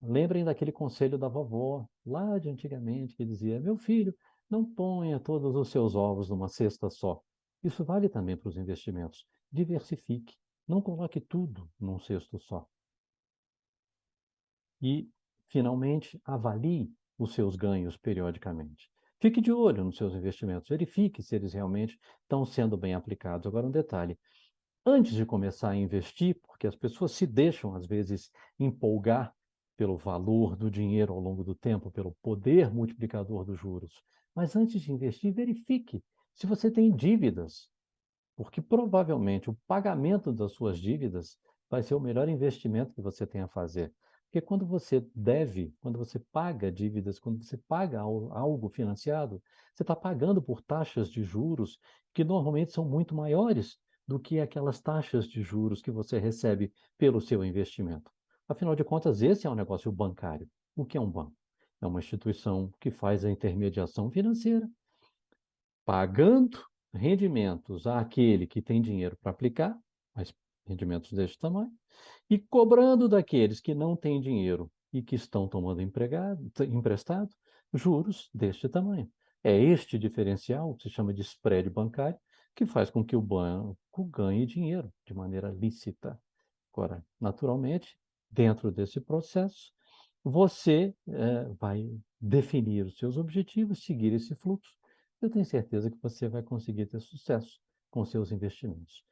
lembrem daquele conselho da vovó, lá de antigamente, que dizia: meu filho, não ponha todos os seus ovos numa cesta só. Isso vale também para os investimentos. Diversifique. Não coloque tudo num cesto só. E, finalmente, avalie os seus ganhos periodicamente. Fique de olho nos seus investimentos, verifique se eles realmente estão sendo bem aplicados. Agora, um detalhe: antes de começar a investir, porque as pessoas se deixam, às vezes, empolgar pelo valor do dinheiro ao longo do tempo, pelo poder multiplicador dos juros. Mas antes de investir, verifique se você tem dívidas, porque provavelmente o pagamento das suas dívidas vai ser o melhor investimento que você tem a fazer. Porque quando você deve, quando você paga dívidas, quando você paga algo financiado, você está pagando por taxas de juros que normalmente são muito maiores do que aquelas taxas de juros que você recebe pelo seu investimento. Afinal de contas, esse é um negócio bancário. O que é um banco? É uma instituição que faz a intermediação financeira, pagando rendimentos àquele que tem dinheiro para aplicar, mas rendimentos deste tamanho, e cobrando daqueles que não têm dinheiro e que estão tomando emprestado, juros deste tamanho. É este diferencial, que se chama de spread bancário, que faz com que o banco ganhe dinheiro de maneira lícita. Agora, naturalmente, dentro desse processo, você vai definir os seus objetivos, seguir esse fluxo. Eu tenho certeza que você vai conseguir ter sucesso com seus investimentos.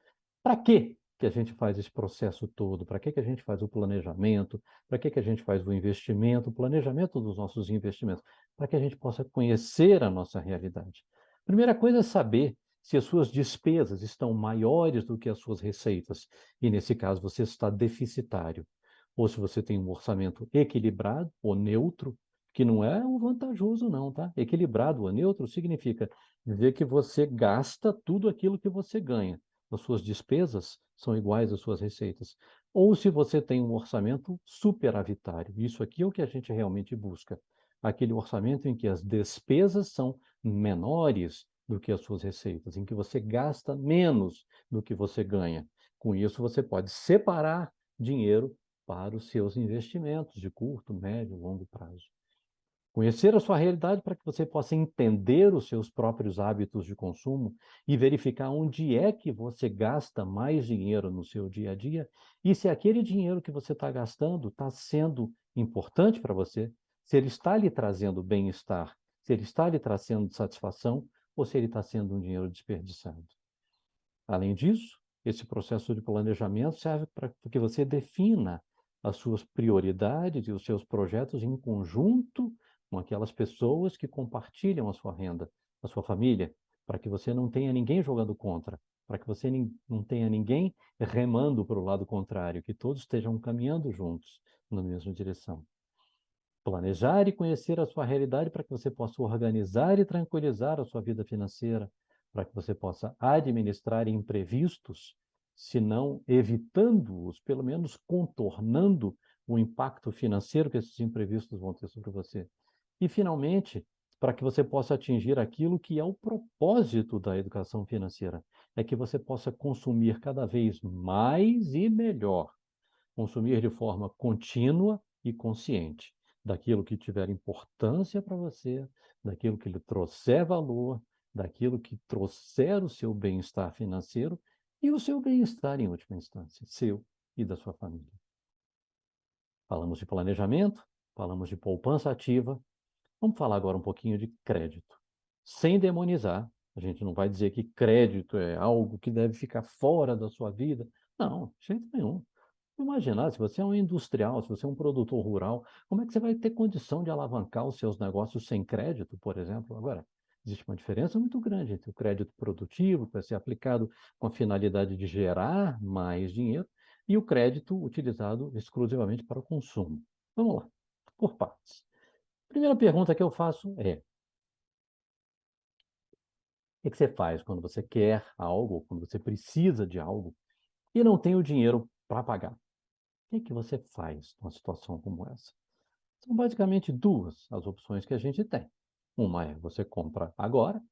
Para quê que a gente faz esse processo todo? Para que a gente faz o planejamento? Para que a gente faz o investimento, o planejamento dos nossos investimentos? Para que a gente possa conhecer a nossa realidade. Primeira coisa é saber se as suas despesas estão maiores do que as suas receitas, e nesse caso você está deficitário, ou se você tem um orçamento equilibrado ou neutro, que não é um vantajoso não, tá? Equilibrado ou neutro significa dizer que você gasta tudo aquilo que você ganha. As suas despesas são iguais às suas receitas. Ou se você tem um orçamento superavitário. Isso aqui é o que a gente realmente busca. Aquele orçamento em que as despesas são menores do que as suas receitas, em que você gasta menos do que você ganha. Com isso, você pode separar dinheiro para os seus investimentos de curto, médio, longo prazo. Conhecer a sua realidade para que você possa entender os seus próprios hábitos de consumo e verificar onde é que você gasta mais dinheiro no seu dia a dia e se aquele dinheiro que você está gastando está sendo importante para você, se ele está lhe trazendo bem-estar, se ele está lhe trazendo satisfação ou se ele está sendo um dinheiro desperdiçado. Além disso, esse processo de planejamento serve para que você defina as suas prioridades e os seus projetos em conjunto com aquelas pessoas que compartilham a sua renda, a sua família, para que você não tenha ninguém jogando contra, para que você não tenha ninguém remando para o lado contrário, que todos estejam caminhando juntos na mesma direção. Planejar e conhecer a sua realidade para que você possa organizar e tranquilizar a sua vida financeira, para que você possa administrar imprevistos, se não evitando-os, pelo menos contornando o impacto financeiro que esses imprevistos vão ter sobre você. E, finalmente, para que você possa atingir aquilo que é o propósito da educação financeira, é que você possa consumir cada vez mais e melhor, consumir de forma contínua e consciente daquilo que tiver importância para você, daquilo que lhe trouxer valor, daquilo que trouxer o seu bem-estar financeiro e o seu bem-estar em última instância, seu e da sua família. Falamos de planejamento, falamos de poupança ativa, vamos falar agora um pouquinho de crédito. Sem demonizar, a gente não vai dizer que crédito é algo que deve ficar fora da sua vida. Não, de jeito nenhum. Imaginar, se você é um industrial, se você é um produtor rural, como é que você vai ter condição de alavancar os seus negócios sem crédito, por exemplo? Agora, existe uma diferença muito grande entre o crédito produtivo, que vai ser aplicado com a finalidade de gerar mais dinheiro, e o crédito utilizado exclusivamente para o consumo. Vamos lá, por partes. Primeira pergunta que eu faço é: o que você faz quando você quer algo, quando você precisa de algo e não tem o dinheiro para pagar? O que você faz numa situação como essa? São basicamente duas as opções que a gente tem. Uma é você compra agora,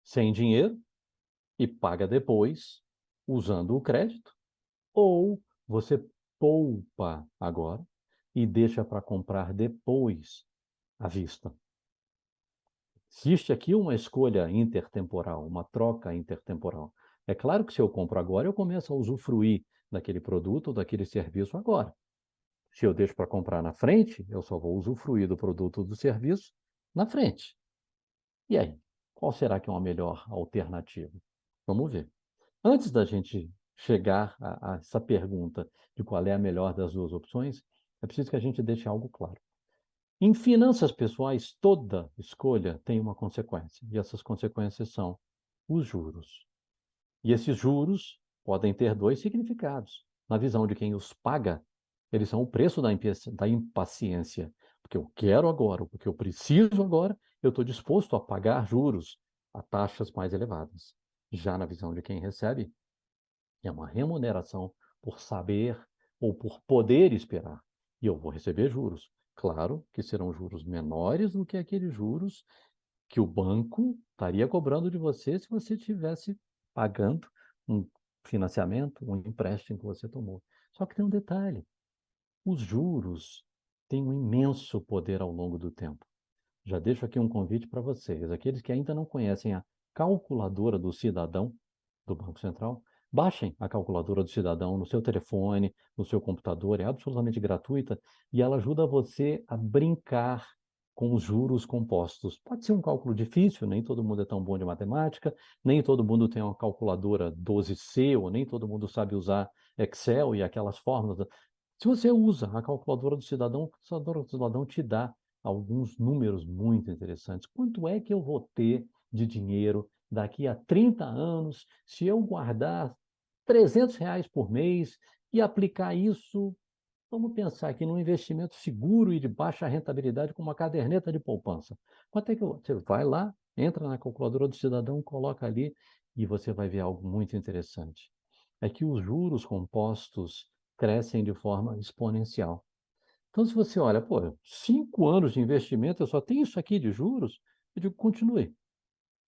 sem dinheiro, e paga depois, usando o crédito. ou você poupa agora e deixa para comprar depois à vista. Existe aqui uma escolha intertemporal, uma troca intertemporal. É claro que se eu compro agora, eu começo a usufruir daquele produto ou daquele serviço agora. Se eu deixo para comprar na frente, eu só vou usufruir do produto ou do serviço na frente. E aí, qual será que é uma melhor alternativa? Vamos ver. Antes da gente chegar a essa pergunta de qual é a melhor das duas opções, é preciso que a gente deixe algo claro. Em finanças pessoais, toda escolha tem uma consequência, e essas consequências são os juros. E esses juros podem ter dois significados. Na visão de quem os paga, eles são o preço da impaciência. Porque eu quero agora, porque eu preciso agora, eu estou disposto a pagar juros a taxas mais elevadas. Já na visão de quem recebe, é uma remuneração por saber ou por poder esperar. E eu vou receber juros. Claro que serão juros menores do que aqueles juros que o banco estaria cobrando de você se você estivesse pagando um financiamento, um empréstimo que você tomou. Só que tem um detalhe: os juros têm um imenso poder ao longo do tempo. Já deixo aqui um convite para vocês, aqueles que ainda não conhecem a calculadora do cidadão do Banco Central, baixem a calculadora do cidadão no seu telefone, no seu computador, é absolutamente gratuita e ela ajuda você a brincar com os juros compostos. Pode ser um cálculo difícil, nem todo mundo é tão bom de matemática, nem todo mundo tem uma calculadora 12C, ou nem todo mundo sabe usar Excel e aquelas fórmulas. Se você usa a calculadora do cidadão, a calculadora do cidadão te dá alguns números muito interessantes. Quanto é que eu vou ter de dinheiro daqui a 30 anos se eu guardar R$ 300 por mês e aplicar isso, vamos pensar aqui num investimento seguro e de baixa rentabilidade como uma caderneta de poupança. Quanto é que você vai lá, entra na calculadora do cidadão, coloca ali e você vai ver algo muito interessante. É que os juros compostos crescem de forma exponencial. Então, se você olha, pô, 5 anos de investimento, eu só tenho isso aqui de juros, eu digo, continue.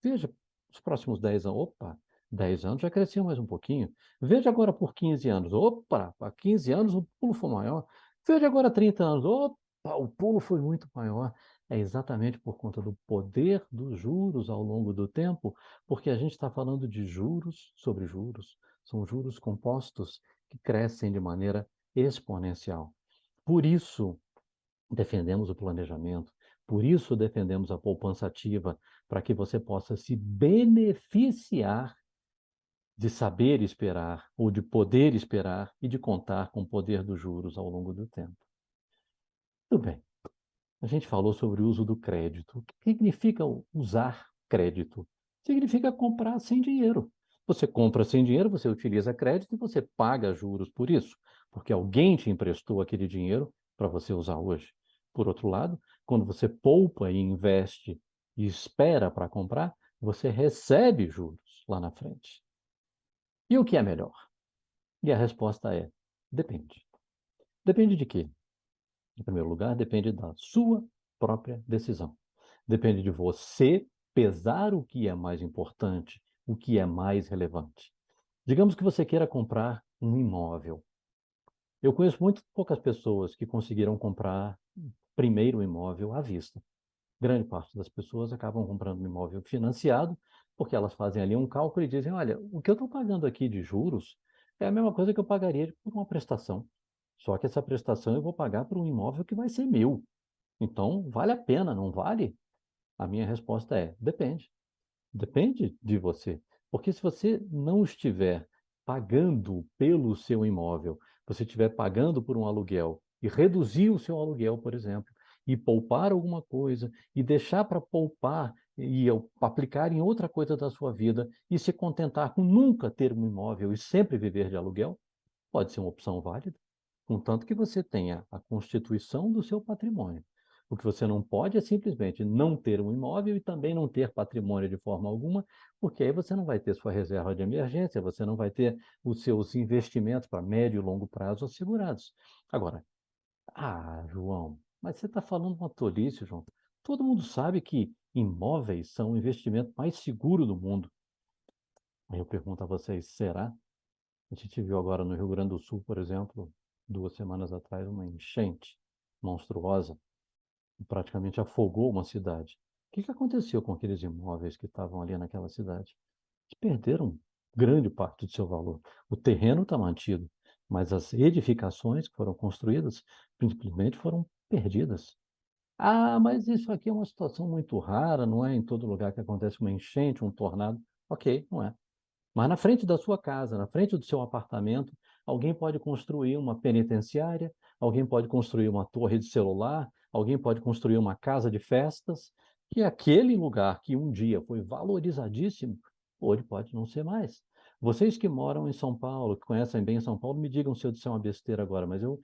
Veja, os próximos 10 anos, opa, 10 anos já cresceu mais um pouquinho. Veja agora por 15 anos, opa, há 15 anos o pulo foi maior. Veja agora 30 anos, opa, o pulo foi muito maior. É exatamente por conta do poder dos juros ao longo do tempo, porque a gente está falando de juros sobre juros. São juros compostos que crescem de maneira exponencial. Por isso, defendemos o planejamento, por isso defendemos a poupança ativa, para que você possa se beneficiar de saber esperar, ou de poder esperar e de contar com o poder dos juros ao longo do tempo. Tudo bem, a gente falou sobre o uso do crédito. O que significa usar crédito? Significa comprar sem dinheiro. Você compra sem dinheiro, você utiliza crédito e você paga juros por isso, porque alguém te emprestou aquele dinheiro para você usar hoje. Por outro lado, quando você poupa e investe e espera para comprar, você recebe juros lá na frente. E o que é melhor? E a resposta é: depende. Depende de quê? Em primeiro lugar, depende da sua própria decisão. Depende de você pesar o que é mais importante, o que é mais relevante. Digamos que você queira comprar um imóvel. Eu conheço muito poucas pessoas que conseguiram comprar primeiro o imóvel à vista. Grande parte das pessoas acabam comprando um imóvel financiado, porque elas fazem ali um cálculo e dizem: olha, o que eu estou pagando aqui de juros é a mesma coisa que eu pagaria por uma prestação. Só que essa prestação eu vou pagar por um imóvel que vai ser meu. Então, vale a pena, não vale? A minha resposta é: depende. Depende de você. Porque se você não estiver pagando pelo seu imóvel, você estiver pagando por um aluguel e reduzir o seu aluguel, por exemplo, e poupar alguma coisa, e deixar para poupar e aplicar em outra coisa da sua vida, e se contentar com nunca ter um imóvel e sempre viver de aluguel, pode ser uma opção válida, contanto que você tenha a constituição do seu patrimônio. O que você não pode é simplesmente não ter um imóvel e também não ter patrimônio de forma alguma, porque aí você não vai ter sua reserva de emergência, você não vai ter os seus investimentos para médio e longo prazo assegurados. Agora, João, mas você está falando uma tolice, João. Todo mundo sabe que imóveis são o investimento mais seguro do mundo. Aí eu pergunto a vocês, será? A gente viu agora no Rio Grande do Sul, por exemplo, 2 semanas atrás, uma enchente monstruosa, que praticamente afogou uma cidade. O que aconteceu com aqueles imóveis que estavam ali naquela cidade? Que perderam grande parte do seu valor. O terreno está mantido, mas as edificações que foram construídas simplesmente foram perdidas. Ah, mas isso aqui é uma situação muito rara, não é em todo lugar que acontece uma enchente, um tornado. Ok, não é. Mas na frente da sua casa, na frente do seu apartamento, alguém pode construir uma penitenciária, alguém pode construir uma torre de celular, alguém pode construir uma casa de festas, que aquele lugar que um dia foi valorizadíssimo, hoje pode não ser mais. Vocês que moram em São Paulo, que conhecem bem São Paulo, me digam se eu disser uma besteira agora, mas eu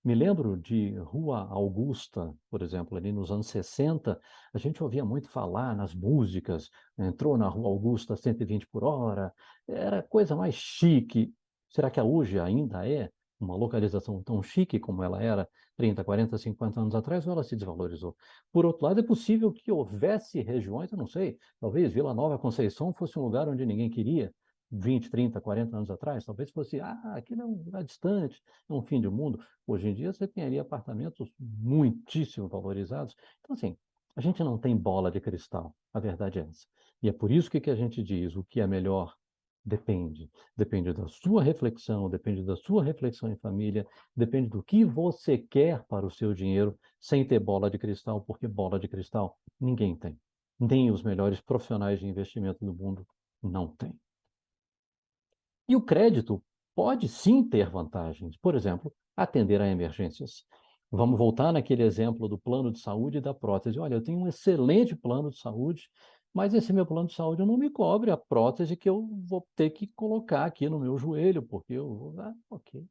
me lembro de Rua Augusta, por exemplo, ali nos anos 60, a gente ouvia muito falar nas músicas, entrou na Rua Augusta a 120 por hora, era a coisa mais chique. Será que hoje ainda é uma localização tão chique como ela era 30, 40, 50 anos atrás, ou ela se desvalorizou? Por outro lado, é possível que houvesse regiões, eu não sei, talvez Vila Nova Conceição fosse um lugar onde ninguém queria, 20, 30, 40 anos atrás, talvez fosse, aquilo é um lugar distante, é um fim do mundo. Hoje em dia você tem ali apartamentos muitíssimo valorizados. Então, assim, a gente não tem bola de cristal, a verdade é essa. E é por isso que a gente diz o que é melhor depende. Depende da sua reflexão, depende da sua reflexão em família, depende do que você quer para o seu dinheiro, sem ter bola de cristal, porque bola de cristal ninguém tem. Nem os melhores profissionais de investimento do mundo não têm. E o crédito pode sim ter vantagens, por exemplo, atender a emergências. Vamos voltar naquele exemplo do plano de saúde e da prótese. Olha, eu tenho um excelente plano de saúde, mas esse meu plano de saúde não me cobre a prótese que eu vou ter que colocar aqui no meu joelho, porque eu vou. Ok,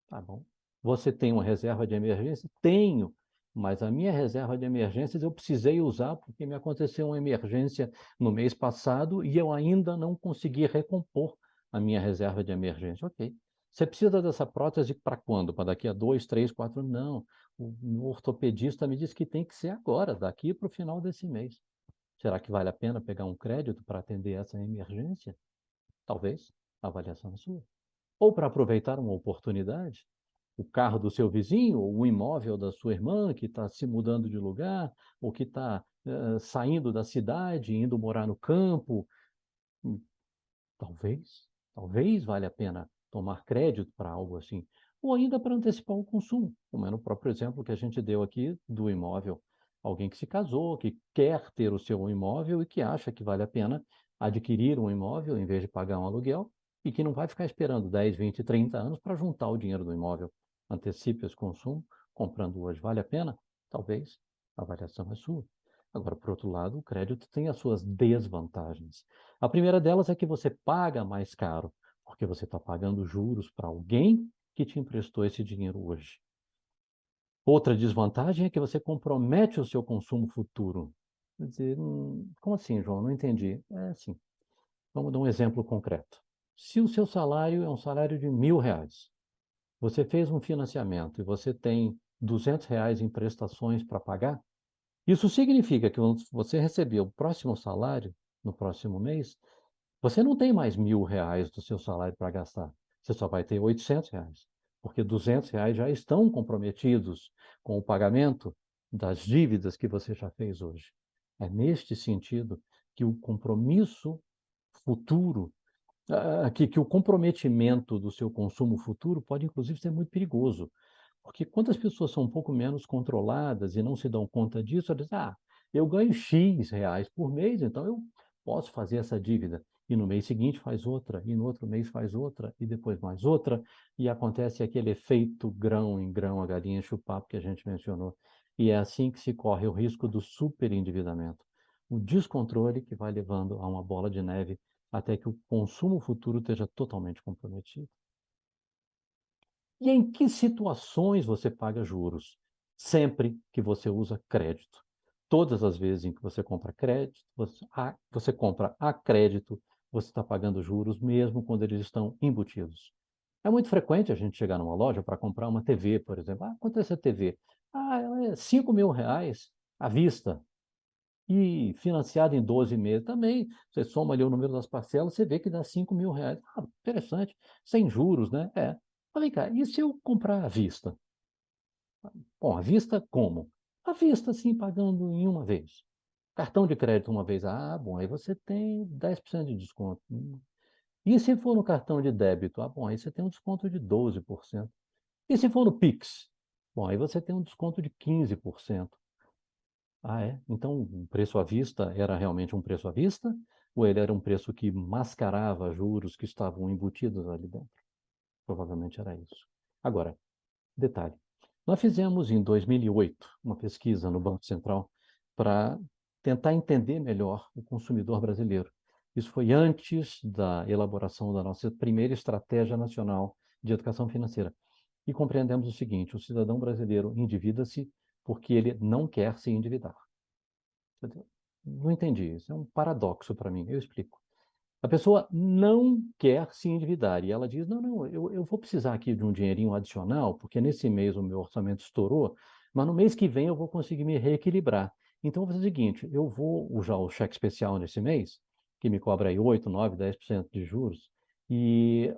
tá bom. Você tem uma reserva de emergência? Tenho, mas a minha reserva de emergências eu precisei usar porque me aconteceu uma emergência no mês passado e eu ainda não consegui recompor a minha reserva de emergência. Ok. Você precisa dessa prótese para quando? Para daqui a 2, 3, 4? Não. O ortopedista me disse que tem que ser agora, daqui para o final desse mês. Será que vale a pena pegar um crédito para atender essa emergência? Talvez. A avaliação é sua. Ou para aproveitar uma oportunidade, o carro do seu vizinho, ou o imóvel da sua irmã que está se mudando de lugar, ou que está saindo da cidade, indo morar no campo. Hum, talvez valha a pena tomar crédito para algo assim. Ou ainda para antecipar o consumo, como é no próprio exemplo que a gente deu aqui do imóvel. Alguém que se casou, que quer ter o seu imóvel e que acha que vale a pena adquirir um imóvel em vez de pagar um aluguel e que não vai ficar esperando 10, 20, 30 anos para juntar o dinheiro do imóvel. Antecipe esse consumo, comprando hoje. Vale a pena? Talvez. A avaliação é sua. Agora, por outro lado, o crédito tem as suas desvantagens. A primeira delas é que você paga mais caro, porque você está pagando juros para alguém que te emprestou esse dinheiro hoje. Outra desvantagem é que você compromete o seu consumo futuro. Quer dizer, como assim, João? Não entendi. É assim, vamos dar um exemplo concreto. Se o seu salário é um salário de R$ 1.000, você fez um financiamento e você tem R$ 200 em prestações para pagar, isso significa que quando você receber o próximo salário, no próximo mês, você não tem mais R$ 1.000 do seu salário para gastar. Você só vai ter R$ 800, porque R$ 200 já estão comprometidos com o pagamento das dívidas que você já fez hoje. É neste sentido que o compromisso futuro, que o comprometimento do seu consumo futuro pode, inclusive, ser muito perigoso. Porque quando as pessoas são um pouco menos controladas e não se dão conta disso, elas dizem, eu ganho X reais por mês, então eu posso fazer essa dívida. E no mês seguinte faz outra, e no outro mês faz outra, e depois mais outra, e acontece aquele efeito grão em grão, a galinha enche o papo que a gente mencionou. E é assim que se corre o risco do superendividamento. O descontrole que vai levando a uma bola de neve até que o consumo futuro esteja totalmente comprometido. E em que situações você paga juros? Sempre que você usa crédito. Todas as vezes em que você compra crédito, você compra a crédito, você está pagando juros, mesmo quando eles estão embutidos. É muito frequente a gente chegar numa loja para comprar uma TV, por exemplo. Quanto é essa TV? Ela é R$ 5.000 à vista. E financiado em 12 meses também, você soma ali o número das parcelas, você vê que dá R$ 5.000. Ah, interessante, sem juros, né? É. Mas vem cá, e se eu comprar à vista? Bom, à vista como? À vista, sim, pagando em uma vez. Cartão de crédito uma vez. Ah, bom, aí você tem 10% de desconto. E se for no cartão de débito? Ah, bom, aí você tem um desconto de 12%. E se for no Pix? Bom, aí você tem um desconto de 15%. Ah, é? Então o preço à vista era realmente um preço à vista? Ou ele era um preço que mascarava juros que estavam embutidos ali dentro? Provavelmente era isso. Agora, detalhe. Nós fizemos em 2008 uma pesquisa no Banco Central para tentar entender melhor o consumidor brasileiro. Isso foi antes da elaboração da nossa primeira estratégia nacional de educação financeira. E compreendemos o seguinte: o cidadão brasileiro endivida-se porque ele não quer se endividar. Não entendi. Isso é um paradoxo para mim. Eu explico. A pessoa não quer se endividar e ela diz: não, não, eu vou precisar aqui de um dinheirinho adicional, porque nesse mês o meu orçamento estourou, mas no mês que vem eu vou conseguir me reequilibrar. Então, eu vou fazer o seguinte: eu vou usar o cheque especial nesse mês, que me cobra aí 8, 9, 10% de juros,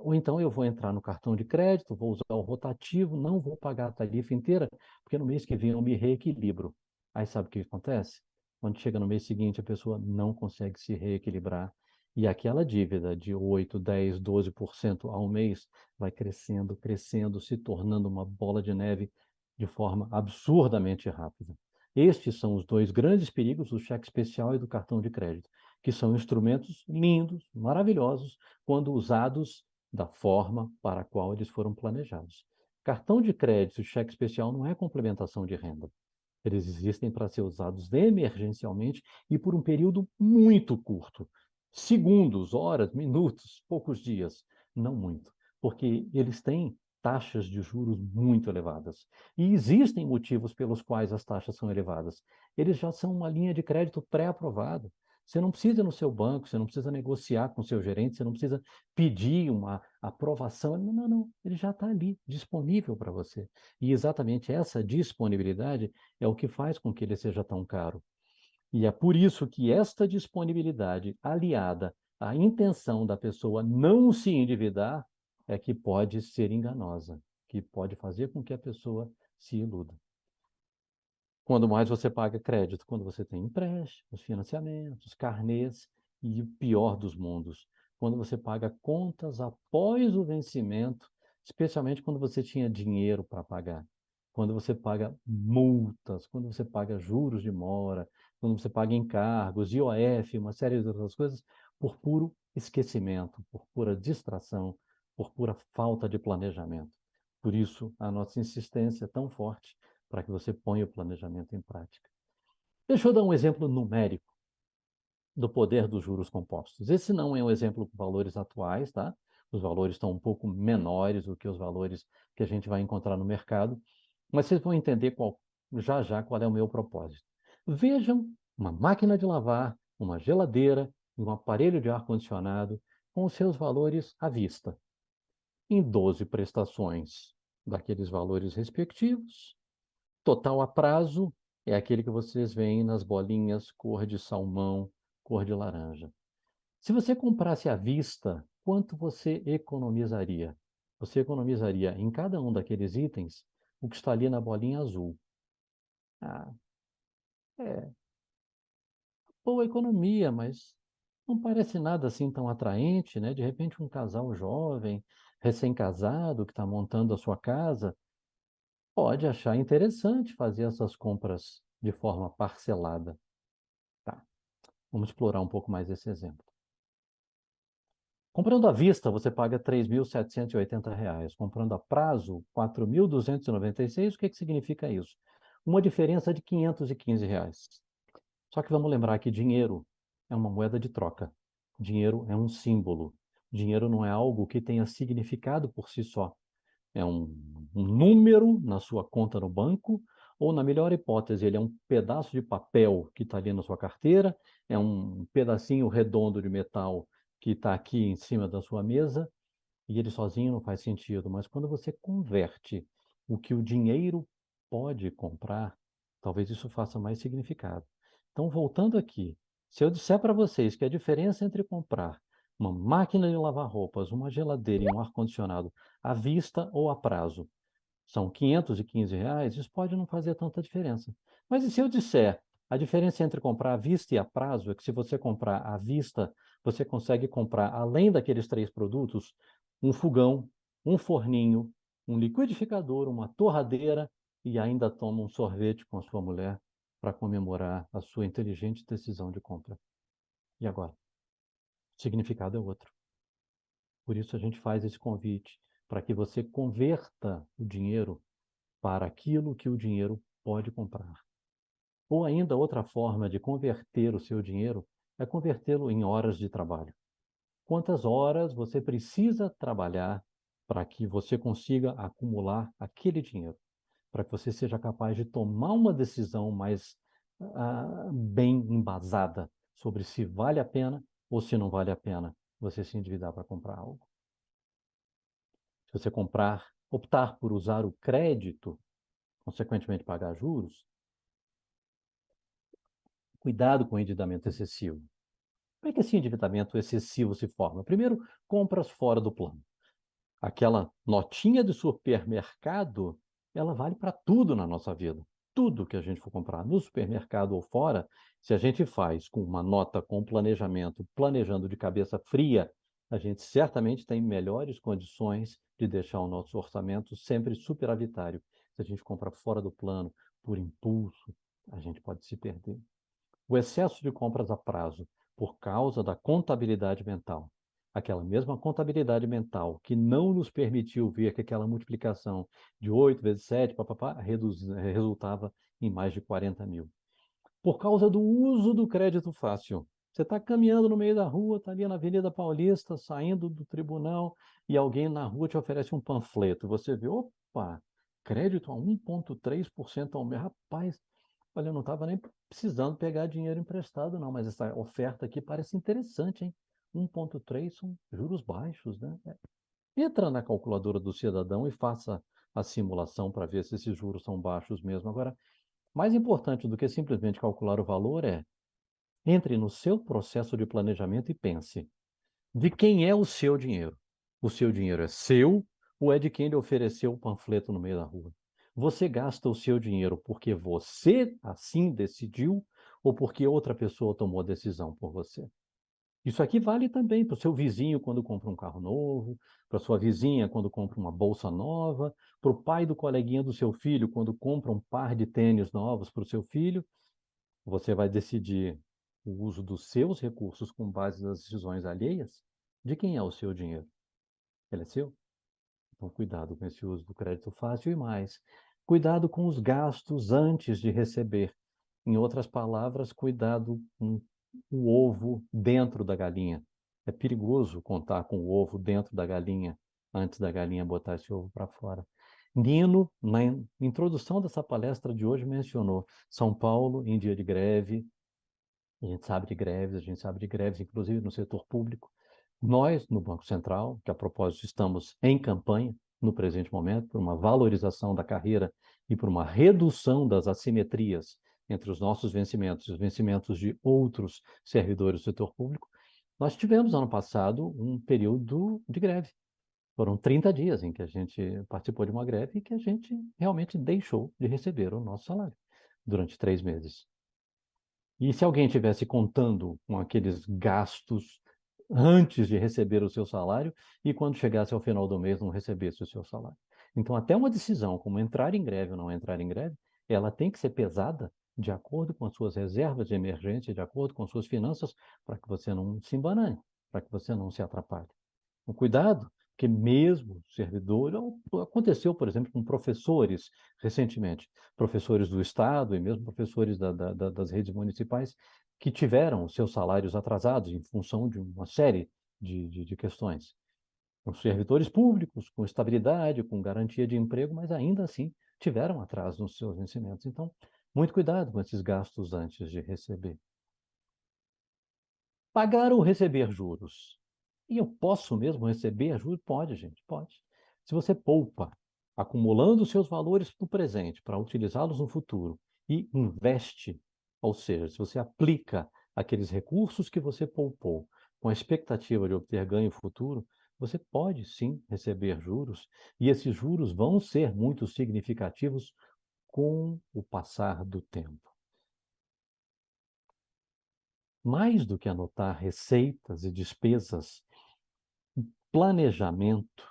ou então eu vou entrar no cartão de crédito, vou usar o rotativo, não vou pagar a tarifa inteira, porque no mês que vem eu me reequilibro. Aí sabe o que acontece? Quando chega no mês seguinte, a pessoa não consegue se reequilibrar e aquela dívida de 8, 10, 12% ao mês vai crescendo, crescendo, se tornando uma bola de neve de forma absurdamente rápida. Estes são os dois grandes perigos do cheque especial e do cartão de crédito, que são instrumentos lindos, maravilhosos, quando usados da forma para a qual eles foram planejados. Cartão de crédito e cheque especial não é complementação de renda. Eles existem para ser usados emergencialmente e por um período muito curto. Segundos, horas, minutos, poucos dias. Não muito. Porque eles têm taxas de juros muito elevadas. E existem motivos pelos quais as taxas são elevadas. Eles já são uma linha de crédito pré-aprovada. Você não precisa ir no seu banco, você não precisa negociar com o seu gerente, você não precisa pedir uma aprovação. Não, não, não. Ele já está ali, disponível para você. E exatamente essa disponibilidade é o que faz com que ele seja tão caro. E é por isso que esta disponibilidade, aliada à intenção da pessoa não se endividar, é que pode ser enganosa, que pode fazer com que a pessoa se iluda. Quando mais você paga crédito, quando você tem empréstimos, financiamentos, carnês e o pior dos mundos, quando você paga contas após o vencimento, especialmente quando você tinha dinheiro para pagar, quando você paga multas, quando você paga juros de mora, quando você paga encargos, IOF, uma série de outras coisas, por puro esquecimento, por pura distração, por pura falta de planejamento. Por isso, a nossa insistência é tão forte para que você ponha o planejamento em prática. Deixa eu dar um exemplo numérico do poder dos juros compostos. Esse não é um exemplo com valores atuais, tá? Os valores estão um pouco menores do que os valores que a gente vai encontrar no mercado, mas vocês vão entender já já qual é o meu propósito. Vejam uma máquina de lavar, uma geladeira e um aparelho de ar-condicionado com os seus valores à vista, em 12 prestações daqueles valores respectivos. Total a prazo é aquele que vocês veem nas bolinhas cor de salmão, cor de laranja. Se você comprasse à vista, quanto você economizaria? Você economizaria em cada um daqueles itens o que está ali na bolinha azul. Ah, é boa economia, mas não parece nada assim tão atraente, né? De repente, um casal jovem, recém-casado, que está montando a sua casa, pode achar interessante fazer essas compras de forma parcelada. Tá, vamos explorar um pouco mais esse exemplo. Comprando à vista, você paga R$ 3.780. Comprando a prazo, R$ 4.296. O que significa isso? Uma diferença de R$ 515. Só que vamos lembrar que dinheiro é uma moeda de troca. Dinheiro é um símbolo. Dinheiro não é algo que tenha significado por si só. É um número na sua conta no banco, ou, na melhor hipótese, ele é um pedaço de papel que está ali na sua carteira, é um pedacinho redondo de metal que está aqui em cima da sua mesa, e ele sozinho não faz sentido. Mas quando você converte o que o dinheiro pode comprar, talvez isso faça mais significado. Então, voltando aqui, se eu disser para vocês que a diferença entre comprar uma máquina de lavar roupas, uma geladeira e um ar-condicionado à vista ou a prazo são R$ 515, isso pode não fazer tanta diferença. Mas e se eu disser a diferença entre comprar à vista e a prazo é que se você comprar à vista, você consegue comprar, além daqueles 3 produtos, um fogão, um forninho, um liquidificador, uma torradeira e ainda toma um sorvete com a sua mulher para comemorar a sua inteligente decisão de compra. E agora? O significado é outro. Por isso a gente faz esse convite para que você converta o dinheiro para aquilo que o dinheiro pode comprar. Ou ainda outra forma de converter o seu dinheiro é convertê-lo em horas de trabalho. Quantas horas você precisa trabalhar para que você consiga acumular aquele dinheiro? Para que você seja capaz de tomar uma decisão mais bem embasada sobre se vale a pena ou se não vale a pena você se endividar para comprar algo. Se você optar por usar o crédito, consequentemente pagar juros, cuidado com o endividamento excessivo. Como é que esse endividamento excessivo se forma? Primeiro, compras fora do plano. Aquela notinha de supermercado, ela vale para tudo na nossa vida. Tudo que a gente for comprar no supermercado ou fora, se a gente faz com uma nota com planejamento, planejando de cabeça fria, a gente certamente tem melhores condições de deixar o nosso orçamento sempre superavitário. Se a gente compra fora do plano, por impulso, a gente pode se perder. O excesso de compras a prazo, por causa da contabilidade mental. Aquela mesma contabilidade mental que não nos permitiu ver que aquela multiplicação de 8 vezes 7, resultava em mais de 40 mil. Por causa do uso do crédito fácil. Você está caminhando no meio da rua, está ali na Avenida Paulista, saindo do tribunal, e alguém na rua te oferece um panfleto. Você vê, opa, crédito a 1,3% ao mês. Rapaz, olha, eu não estava nem precisando pegar dinheiro emprestado, não, mas essa oferta aqui parece interessante, hein? 1,3 são juros baixos, né? Entra na calculadora do cidadão e faça a simulação para ver se esses juros são baixos mesmo. Agora, mais importante do que simplesmente calcular o valor é entre no seu processo de planejamento e pense: de quem é o seu dinheiro? O seu dinheiro é seu ou é de quem lhe ofereceu o panfleto no meio da rua? Você gasta o seu dinheiro porque você assim decidiu ou porque outra pessoa tomou a decisão por você? Isso aqui vale também para o seu vizinho quando compra um carro novo, para a sua vizinha quando compra uma bolsa nova, para o pai do coleguinha do seu filho quando compra um par de tênis novos para o seu filho. Você vai decidir o uso dos seus recursos com base nas decisões alheias? De quem é o seu dinheiro? Ele é seu? Então, cuidado com esse uso do crédito fácil e mais. Cuidado com os gastos antes de receber. Em outras palavras, cuidado com o ovo dentro da galinha. É perigoso contar com o ovo dentro da galinha antes da galinha botar esse ovo para fora. Nino, na introdução dessa palestra de hoje, mencionou São Paulo em dia de greve. A gente sabe de greves, a gente sabe de greves, inclusive no setor público. Nós, no Banco Central, que a propósito estamos em campanha no presente momento, por uma valorização da carreira e por uma redução das assimetrias entre os nossos vencimentos e os vencimentos de outros servidores do setor público, nós tivemos ano passado um período de greve. Foram 30 dias em que a gente participou de uma greve e que a gente realmente deixou de receber o nosso salário durante 3 meses. E se alguém tivesse contando com aqueles gastos antes de receber o seu salário e quando chegasse ao final do mês não recebesse o seu salário? Então, até uma decisão como entrar em greve ou não entrar em greve, ela tem que ser pesada de acordo com as suas reservas de emergência, de acordo com suas finanças, para que você não se embanane, para que você não se atrapalhe. Um cuidado, porque mesmo servidores, aconteceu, por exemplo, com professores recentemente, professores do Estado e mesmo professores das redes municipais, que tiveram os seus salários atrasados em função de uma série de questões. Os servidores públicos, com estabilidade, com garantia de emprego, mas ainda assim tiveram atraso nos seus vencimentos. Então, muito cuidado com esses gastos antes de receber. Pagar ou receber juros? E eu posso mesmo receber juros? Pode, gente, pode. Se você poupa, acumulando seus valores no presente para utilizá-los no futuro e investe, Ou seja, se você aplica aqueles recursos que você poupou com a expectativa de obter ganho futuro, você pode sim receber juros, e esses juros vão ser muito significativos com o passar do tempo. Mais do que anotar receitas e despesas, planejamento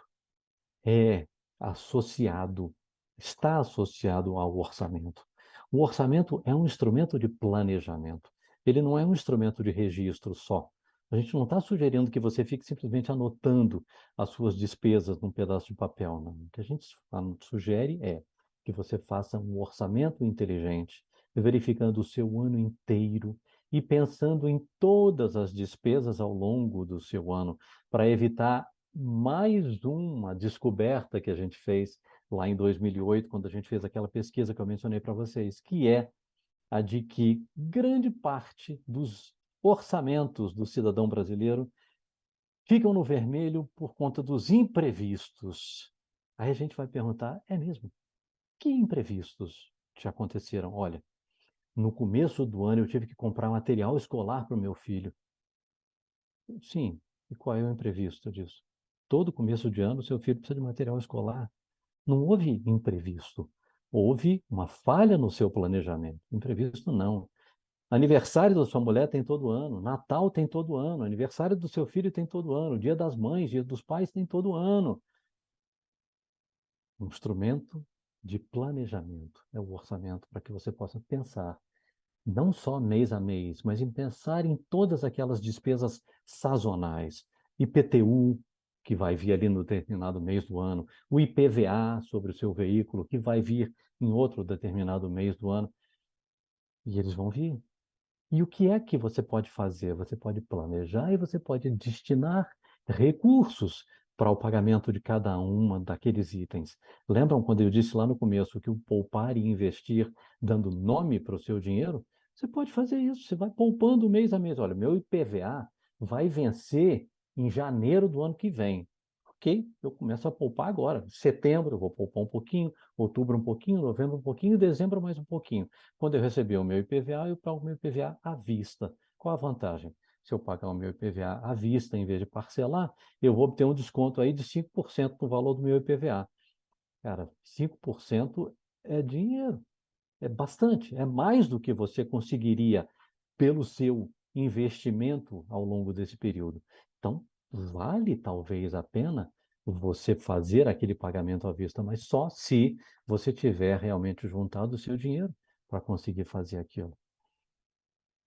é associado, está associado ao orçamento. O orçamento é um instrumento de planejamento. Ele não é um instrumento de registro só. A gente não está sugerindo que você fique simplesmente anotando as suas despesas num pedaço de papel, não. O que a gente sugere é que você faça um orçamento inteligente, verificando o seu ano inteiro e pensando em todas as despesas ao longo do seu ano, para evitar mais uma descoberta que a gente fez lá em 2008, quando a gente fez aquela pesquisa que eu mencionei para vocês, que é a de que grande parte dos orçamentos do cidadão brasileiro ficam no vermelho por conta dos imprevistos. Aí a gente vai perguntar, é mesmo? Que imprevistos te aconteceram? Olha, no começo do ano eu tive que comprar material escolar para o meu filho. Sim, e qual é o imprevisto disso? Todo começo de ano, seu filho precisa de material escolar. Não houve imprevisto. Houve uma falha no seu planejamento. Imprevisto não. Aniversário da sua mulher tem todo ano. Natal tem todo ano. Aniversário do seu filho tem todo ano. Dia das mães, dia dos pais tem todo ano. Um instrumento de planejamento é o orçamento, para que você possa pensar não só mês a mês, mas em pensar em todas aquelas despesas sazonais, IPTU, que vai vir ali no determinado mês do ano, o IPVA sobre o seu veículo, que vai vir em outro determinado mês do ano, e eles vão vir. E o que é que você pode fazer? Você pode planejar e você pode destinar recursos para o pagamento de cada uma daqueles itens. Lembram quando eu disse lá no começo que o poupar e investir dando nome para o seu dinheiro? Você pode fazer isso, você vai poupando mês a mês. Olha, meu IPVA vai vencer em janeiro do ano que vem. Ok, eu começo a poupar agora. Setembro eu vou poupar um pouquinho, outubro um pouquinho, novembro um pouquinho, dezembro mais um pouquinho. Quando eu receber o meu IPVA, eu pago o meu IPVA à vista. Qual a vantagem? Se eu pagar o meu IPVA à vista em vez de parcelar, eu vou obter um desconto aí de 5% no valor do meu IPVA. Cara, 5% é dinheiro, é bastante, é mais do que você conseguiria pelo seu investimento ao longo desse período. Então, vale talvez a pena você fazer aquele pagamento à vista, mas só se você tiver realmente juntado o seu dinheiro para conseguir fazer aquilo.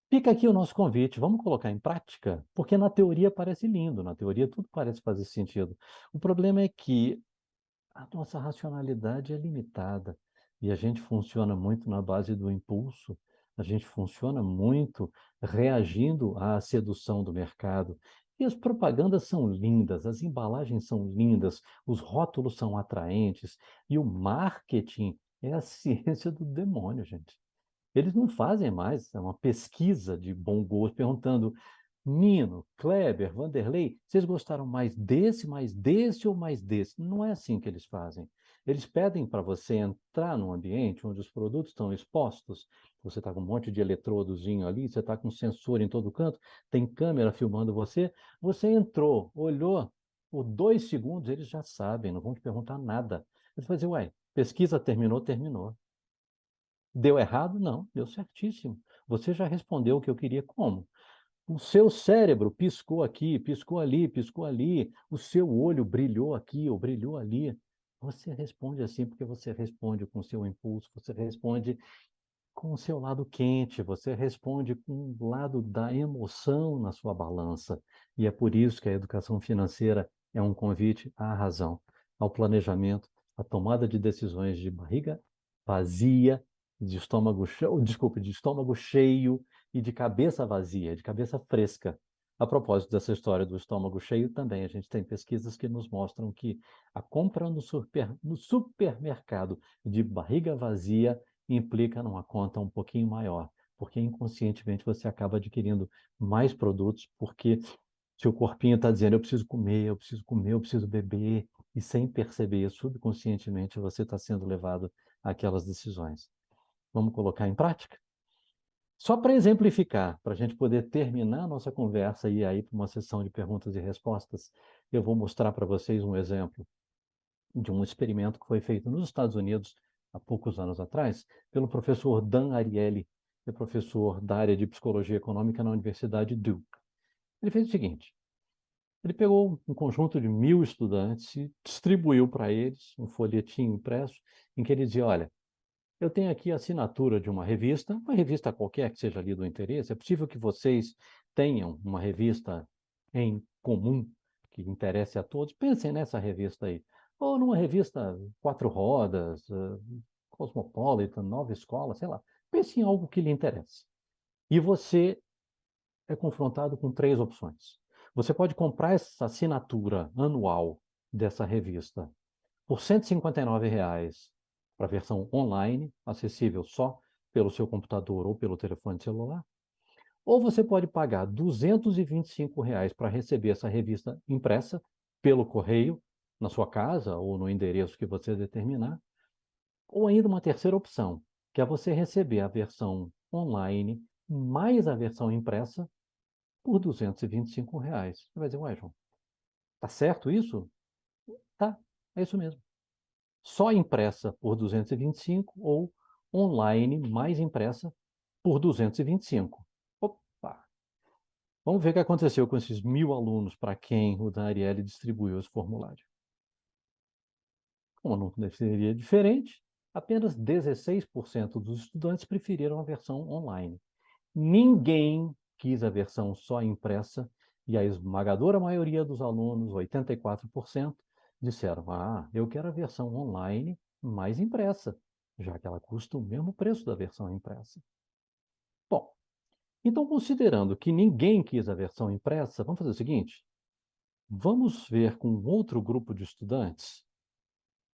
Fica aqui o nosso convite, vamos colocar em prática, porque na teoria parece lindo, na teoria tudo parece fazer sentido. O problema é que a nossa racionalidade é limitada e a gente funciona muito na base do impulso, a gente funciona muito reagindo à sedução do mercado. E as propagandas são lindas, as embalagens são lindas, os rótulos são atraentes e o marketing é a ciência do demônio, gente. Eles não fazem mais uma pesquisa de bom gosto perguntando: Nino, Kleber, Vanderlei, vocês gostaram mais desse ou mais desse? Não é assim que eles fazem. Eles pedem para você entrar num ambiente onde os produtos estão expostos, você está com um monte de eletrodozinho ali, você está com sensor em todo canto, tem câmera filmando você, você entrou, olhou, por 2 segundos eles já sabem, não vão te perguntar nada. Eles vão dizer, ué, pesquisa terminou, terminou. Deu errado? Não, deu certíssimo. Você já respondeu o que eu queria como? O seu cérebro piscou aqui, piscou ali, piscou ali, o seu olho brilhou aqui ou brilhou ali. Você responde assim porque você responde com o seu impulso, você responde com o seu lado quente, você responde com o lado da emoção na sua balança. E é por isso que a educação financeira é um convite à razão, ao planejamento, à tomada de decisões de barriga vazia, de estômago cheio, desculpe, de estômago cheio e de cabeça vazia, de cabeça fresca. A propósito dessa história do estômago cheio, também a gente tem pesquisas que nos mostram que a compra no supermercado de barriga vazia implica numa conta um pouquinho maior, porque inconscientemente você acaba adquirindo mais produtos, porque seu corpinho está dizendo, eu preciso comer, eu preciso comer, eu preciso beber, e sem perceber, subconscientemente, você está sendo levado àquelas decisões. Vamos colocar em prática? Só para exemplificar, para a gente poder terminar a nossa conversa e ir aí para uma sessão de perguntas e respostas, eu vou mostrar para vocês um exemplo de um experimento que foi feito nos Estados Unidos há poucos anos atrás, pelo professor Dan Ariely, que é professor da área de psicologia econômica na Universidade Duke. Ele fez o seguinte: ele pegou um conjunto de 1.000 estudantes e distribuiu para eles um folhetim impresso em que ele dizia: olha, eu tenho aqui a assinatura de uma revista qualquer que seja ali do interesse. É possível que vocês tenham uma revista em comum que interesse a todos. Pensem nessa revista aí. Ou numa revista quatro rodas, Cosmopolitan, Nova Escola, sei lá. Pense em algo que lhe interesse. E você é confrontado com 3 opções. Você pode comprar essa assinatura anual dessa revista por R$ 159 para a versão online, acessível só pelo seu computador ou pelo telefone celular. Ou você pode pagar R$ 225 para receber essa revista impressa pelo correio, na sua casa ou no endereço que você determinar. Ou ainda uma terceira opção, que é você receber a versão online mais a versão impressa por R$ 225. Você vai dizer: ué, João, tá certo isso? Tá, é isso mesmo. Só impressa por 225 ou online mais impressa por 225. Opa! Vamos ver o que aconteceu com esses 1.000 alunos para quem o Dan Ariely distribuiu esse formulário. Como não seria diferente, apenas 16% dos estudantes preferiram a versão online. Ninguém quis a versão só impressa e a esmagadora maioria dos alunos, 84%, disseram: ah, eu quero a versão online mais impressa, já que ela custa o mesmo preço da versão impressa. Bom, então, considerando que ninguém quis a versão impressa, vamos fazer o seguinte: vamos ver com outro grupo de estudantes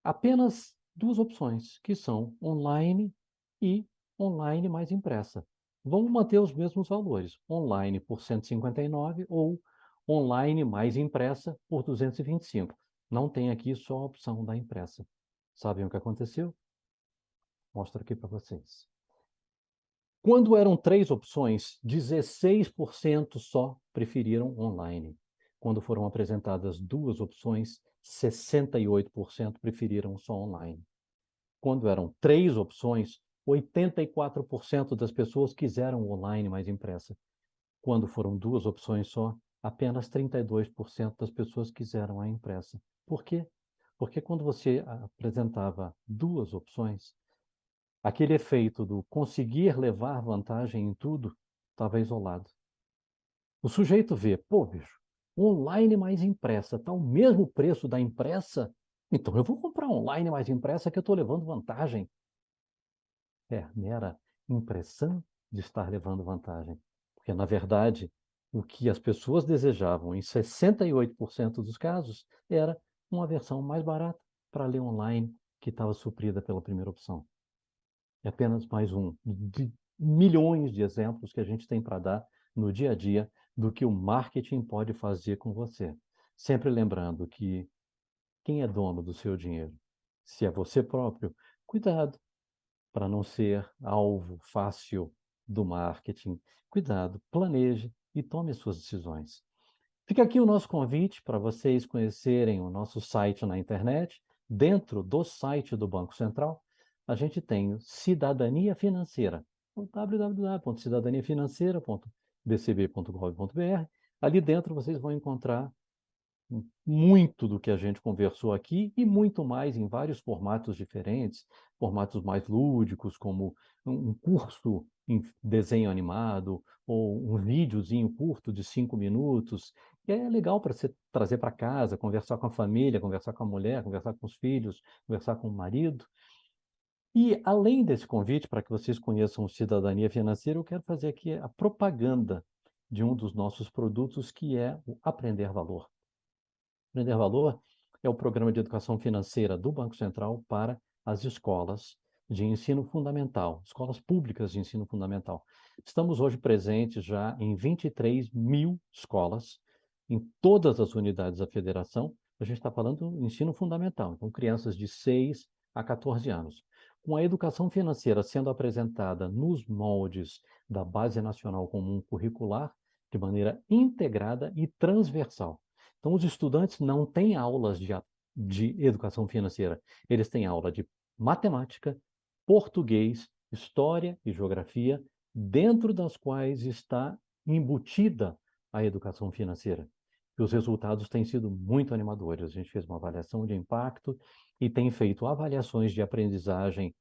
apenas 2 opções, que são online e online mais impressa. Vamos manter os mesmos valores, online por 159 ou online mais impressa por 225. Não tem aqui só a opção da impressa. Sabem o que aconteceu? Mostro aqui para vocês. Quando eram 3 opções, 16% só preferiram online. Quando foram apresentadas 2 opções, 68% preferiram só online. Quando eram 3 opções, 84% das pessoas quiseram online mais impressa. Quando foram 2 opções só, apenas 32% das pessoas quiseram a impressa. Por quê? Porque quando você apresentava 2 opções, aquele efeito do conseguir levar vantagem em tudo estava isolado. O sujeito vê: pô, bicho, online mais impressa, está o mesmo preço da impressa, então eu vou comprar online mais impressa que eu estou levando vantagem. É mera impressão de estar levando vantagem. Porque, na verdade, o que as pessoas desejavam em 68% dos casos era uma versão mais barata para ler online que estava suprida pela primeira opção. É apenas mais um de milhões de exemplos que a gente tem para dar no dia a dia do que o marketing pode fazer com você. Sempre lembrando que quem é dono do seu dinheiro? Se é você próprio, cuidado para não ser alvo fácil do marketing. Cuidado, planeje e tome suas decisões. Fica aqui o nosso convite para vocês conhecerem o nosso site na internet. Dentro do site do Banco Central, a gente tem Cidadania Financeira, www.cidadaniafinanceira.bcb.gov.br. Ali dentro vocês vão encontrar muito do que a gente conversou aqui e muito mais em vários formatos diferentes, formatos mais lúdicos, como um curso em desenho animado ou um videozinho curto de 5 minutos. E é legal para você trazer para casa, conversar com a família, conversar com a mulher, conversar com os filhos, conversar com o marido. E além desse convite para que vocês conheçam o Cidadania Financeira, eu quero fazer aqui a propaganda de um dos nossos produtos, que é o Aprender Valor. Aprender Valor é o programa de educação financeira do Banco Central para as escolas de ensino fundamental, escolas públicas de ensino fundamental. Estamos hoje presentes já em 23.000 escolas, em todas as unidades da federação. A gente está falando do ensino fundamental, então crianças de 6 a 14 anos. com a educação financeira sendo apresentada nos moldes da Base Nacional Comum Curricular, de maneira integrada e transversal. Então, os estudantes não têm aulas de educação financeira, eles têm aula de matemática, português, história e geografia, dentro das quais está embutida a educação financeira. E os resultados têm sido muito animadores. A gente fez uma avaliação de impacto e tem feito avaliações de aprendizagem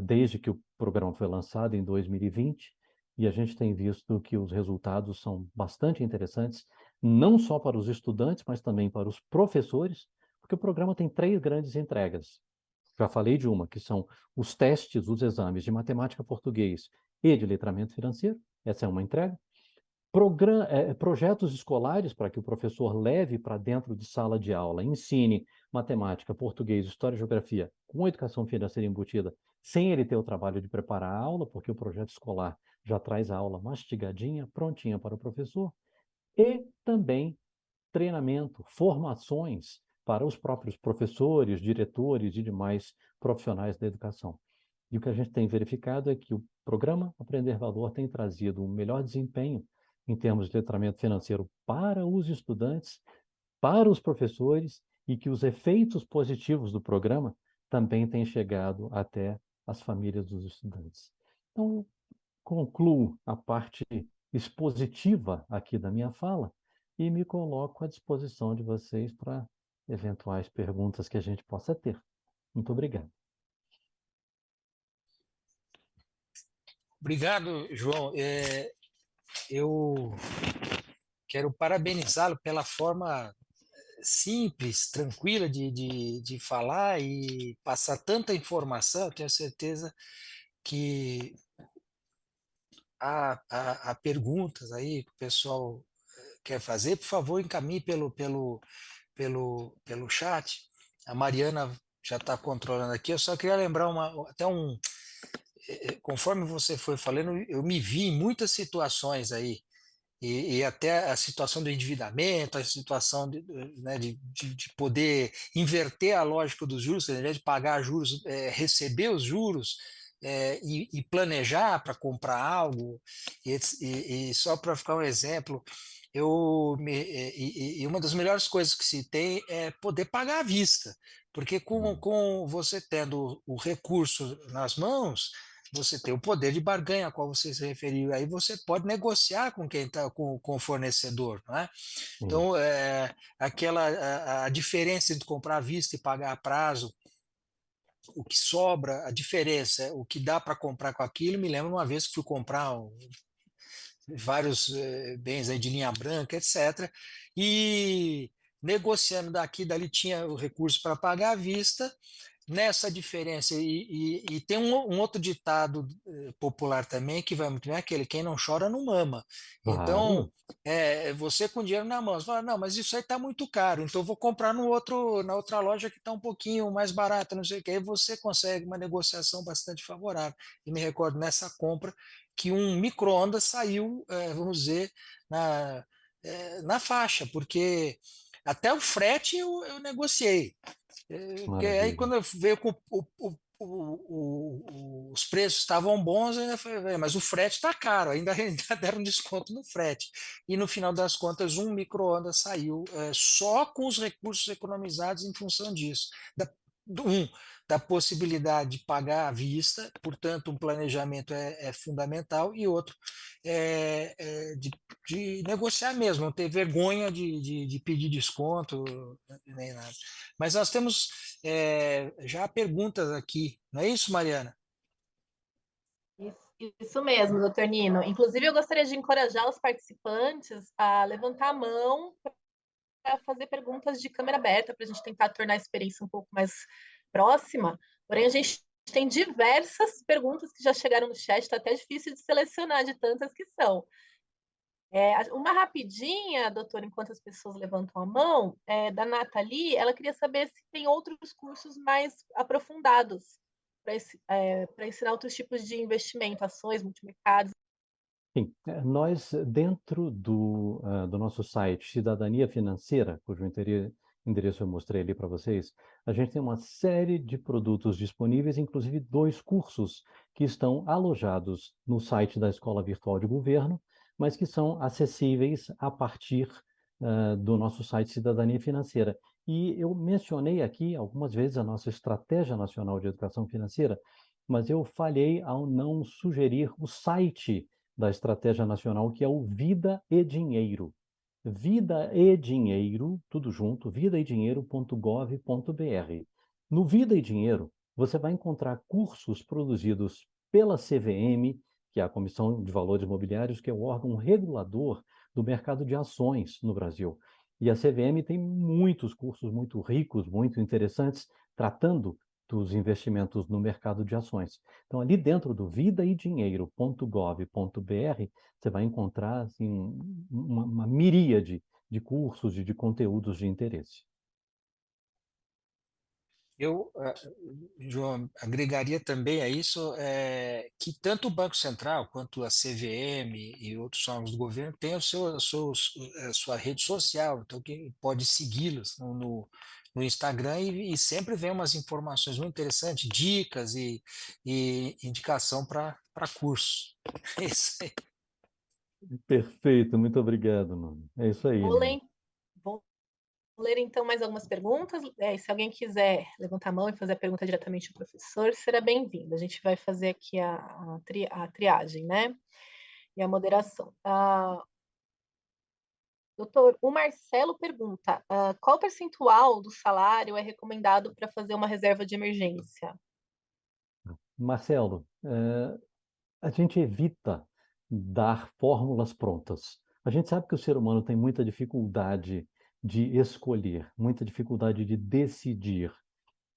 desde que o programa foi lançado em 2020, e a gente tem visto que os resultados são bastante interessantes, não só para os estudantes, mas também para os professores, porque o programa tem 3 grandes entregas. Já falei de uma, que são os testes, os exames de matemática, português e de letramento financeiro. Essa é uma entrega. Projetos escolares para que o professor leve para dentro de sala de aula, ensine matemática, português, história e geografia com educação financeira embutida, sem ele ter o trabalho de preparar a aula, porque o projeto escolar já traz a aula mastigadinha, prontinha para o professor, e também treinamento, formações para os próprios professores, diretores e demais profissionais da educação. E o que a gente tem verificado é que o programa Aprender Valor tem trazido um melhor desempenho em termos de letramento financeiro para os estudantes, para os professores, e que os efeitos positivos do programa também têm chegado até as famílias dos estudantes. Então, concluo a parte expositiva aqui da minha fala e me coloco à disposição de vocês para eventuais perguntas que a gente possa ter. Muito obrigado. Obrigado, João. Eu quero parabenizá-lo pela forma simples, tranquila de falar e passar tanta informação. Eu tenho certeza que há perguntas aí que o pessoal quer fazer. Por favor, encaminhe pelo chat. A Mariana já está controlando aqui. Eu só queria lembrar conforme você foi falando, eu me vi em muitas situações aí, e até a situação do endividamento, a situação né, de poder inverter a lógica dos juros, ao invés de pagar juros, receber os juros, e planejar para comprar algo. E só para ficar um exemplo, e uma das melhores coisas que se tem é poder pagar à vista, porque com você tendo o recurso nas mãos, você tem o poder de barganha a qual você se referiu, aí você pode negociar com quem está com o fornecedor, não é? Sim. Então, a diferença entre comprar à vista e pagar a prazo, o que sobra, a diferença, o que dá para comprar com aquilo, me lembra uma vez que fui comprar vários bens aí de linha branca, etc. E negociando daqui e dali tinha o recurso para pagar à vista, nessa diferença. E tem um outro ditado popular também que vai muito bem, aquele: quem não chora não mama. Então, Claro. você com dinheiro na mão, você fala: não, mas isso aí está muito caro, então eu vou comprar na outra loja que está um pouquinho mais barata, não sei o que, aí você consegue uma negociação bastante favorável. E me recordo nessa compra que um micro-ondas saiu, vamos dizer, na faixa, porque até o frete eu negociei. Porque aí Maravilha. quando eu veio com os preços estavam bons, ainda falei: mas o frete está caro, ainda deram desconto no frete. E no final das contas, um micro-ondas saiu só com os recursos economizados em função disso. Um, da possibilidade de pagar à vista, portanto, um planejamento é fundamental, e outro, de negociar mesmo, não ter vergonha de pedir desconto, nem nada. Mas nós temos já perguntas aqui, não é isso, Mariana? Isso mesmo, doutor Nino. Inclusive, eu gostaria de encorajar os participantes a levantar a mão para fazer perguntas de câmera aberta, para a gente tentar tornar a experiência um pouco mais próxima. Porém, a gente tem diversas perguntas que já chegaram no chat, está até difícil de selecionar de tantas que são. Uma rapidinha, doutor, enquanto as pessoas levantam a mão, da Nathalie, ela queria saber se tem outros cursos mais aprofundados para ensinar outros tipos de investimento, ações, multimercados. Sim, nós, dentro do nosso site Cidadania Financeira, cujo endereço eu mostrei ali para vocês, a gente tem uma série de produtos disponíveis, inclusive 2 cursos que estão alojados no site da Escola Virtual de Governo, mas que são acessíveis a partir do nosso site Cidadania Financeira. E eu mencionei aqui algumas vezes a nossa Estratégia Nacional de Educação Financeira, mas eu falhei ao não sugerir o site da Estratégia Nacional, que é o Vida e Dinheiro. Vida e Dinheiro, tudo junto, vidaedinheiro.gov.br. No Vida e Dinheiro, você vai encontrar cursos produzidos pela CVM, que é a Comissão de Valores Mobiliários, que é o órgão regulador do mercado de ações no Brasil. E a CVM tem muitos cursos muito ricos, muito interessantes, tratando dos investimentos no mercado de ações. Então, ali dentro do vidaedinheiro.gov.br, você vai encontrar assim, uma miríade de cursos e de conteúdos de interesse. Eu, João, agregaria também a isso que tanto o Banco Central quanto a CVM e outros órgãos do governo têm a sua rede social, então quem pode segui-los no Instagram e sempre vem umas informações muito interessantes, dicas e indicação para cursos. É isso aí. Perfeito, muito obrigado, mano. É isso aí, Vou Nino. ler, vou ler então mais algumas perguntas. Se alguém quiser levantar a mão e fazer a pergunta diretamente ao professor, será bem-vindo. A gente vai fazer aqui a triagem, né? E a moderação. Doutor, o Marcelo pergunta: qual percentual do salário é recomendado para fazer uma reserva de emergência? Marcelo, a gente evita dar fórmulas prontas. A gente sabe que o ser humano tem muita dificuldade de escolher, muita dificuldade de decidir.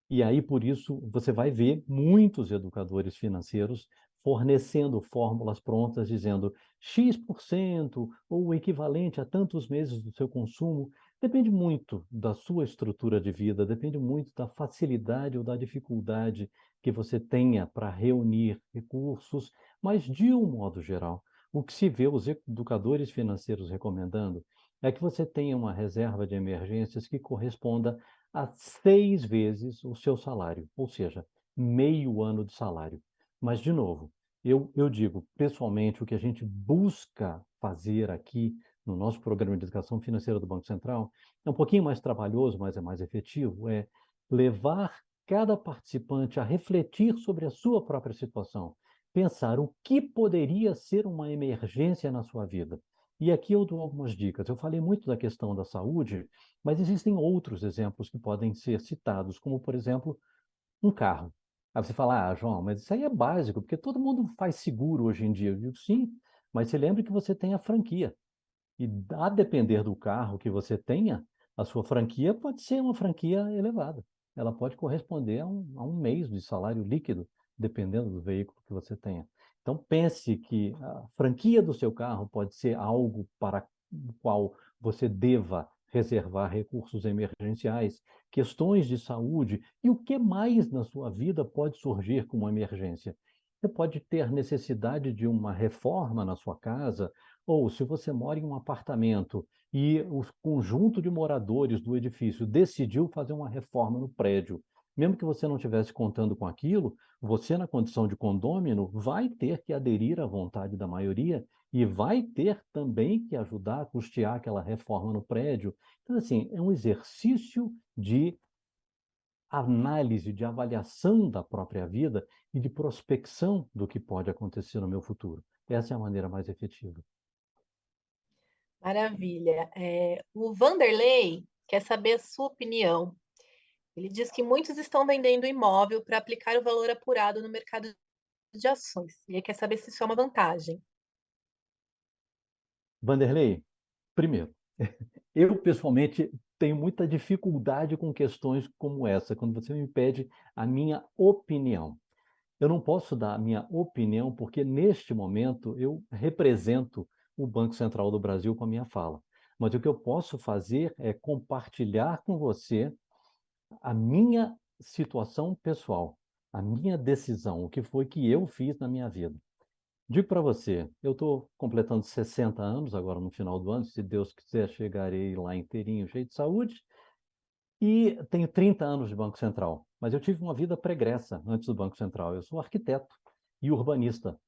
E aí, por isso, você vai ver muitos educadores financeiros fornecendo fórmulas prontas, dizendo X% ou o equivalente a tantos meses do seu consumo. Depende muito da sua estrutura de vida, depende muito da facilidade ou da dificuldade que você tenha para reunir recursos, mas, de um modo geral, o que se vê os educadores financeiros recomendando é que você tenha uma reserva de emergências que corresponda a 6 vezes o seu salário, ou seja, meio ano de salário. Mas, de novo, eu digo, pessoalmente, o que a gente busca fazer aqui no nosso programa de educação financeira do Banco Central é um pouquinho mais trabalhoso, mas é mais efetivo, é levar cada participante a refletir sobre a sua própria situação, pensar o que poderia ser uma emergência na sua vida. E aqui eu dou algumas dicas. Eu falei muito da questão da saúde, mas existem outros exemplos que podem ser citados, como, por exemplo, um carro. Aí você fala, João, mas isso aí é básico, porque todo mundo faz seguro hoje em dia. Eu digo, sim, mas se lembre que você tem a franquia. E a depender do carro que você tenha, a sua franquia pode ser uma franquia elevada. Ela pode corresponder a um mês de salário líquido, dependendo do veículo que você tenha. Então, pense que a franquia do seu carro pode ser algo para o qual você deva reservar recursos emergenciais, questões de saúde e o que mais na sua vida pode surgir como uma emergência. Você pode ter necessidade de uma reforma na sua casa, ou se você mora em um apartamento e o conjunto de moradores do edifício decidiu fazer uma reforma no prédio, mesmo que você não estivesse contando com aquilo, você, na condição de condômino, vai ter que aderir à vontade da maioria e vai ter também que ajudar a custear aquela reforma no prédio. Então, assim, é um exercício de análise, de avaliação da própria vida e de prospecção do que pode acontecer no meu futuro. Essa é a maneira mais efetiva. Maravilha. O Vanderlei quer saber a sua opinião. Ele diz que muitos estão vendendo imóvel para aplicar o valor apurado no mercado de ações. Ele quer saber se isso é uma vantagem. Vanderlei, primeiro, eu pessoalmente tenho muita dificuldade com questões como essa, quando você me pede a minha opinião. Eu não posso dar a minha opinião porque, neste momento, eu represento o Banco Central do Brasil com a minha fala. Mas o que eu posso fazer é compartilhar com você a minha situação pessoal, a minha decisão, o que foi que eu fiz na minha vida. Digo para você, eu estou completando 60 anos agora no final do ano, se Deus quiser chegarei lá inteirinho, cheio de saúde, E tenho 30 anos de Banco Central, mas eu tive uma vida pregressa antes do Banco Central. Eu sou arquiteto e urbanista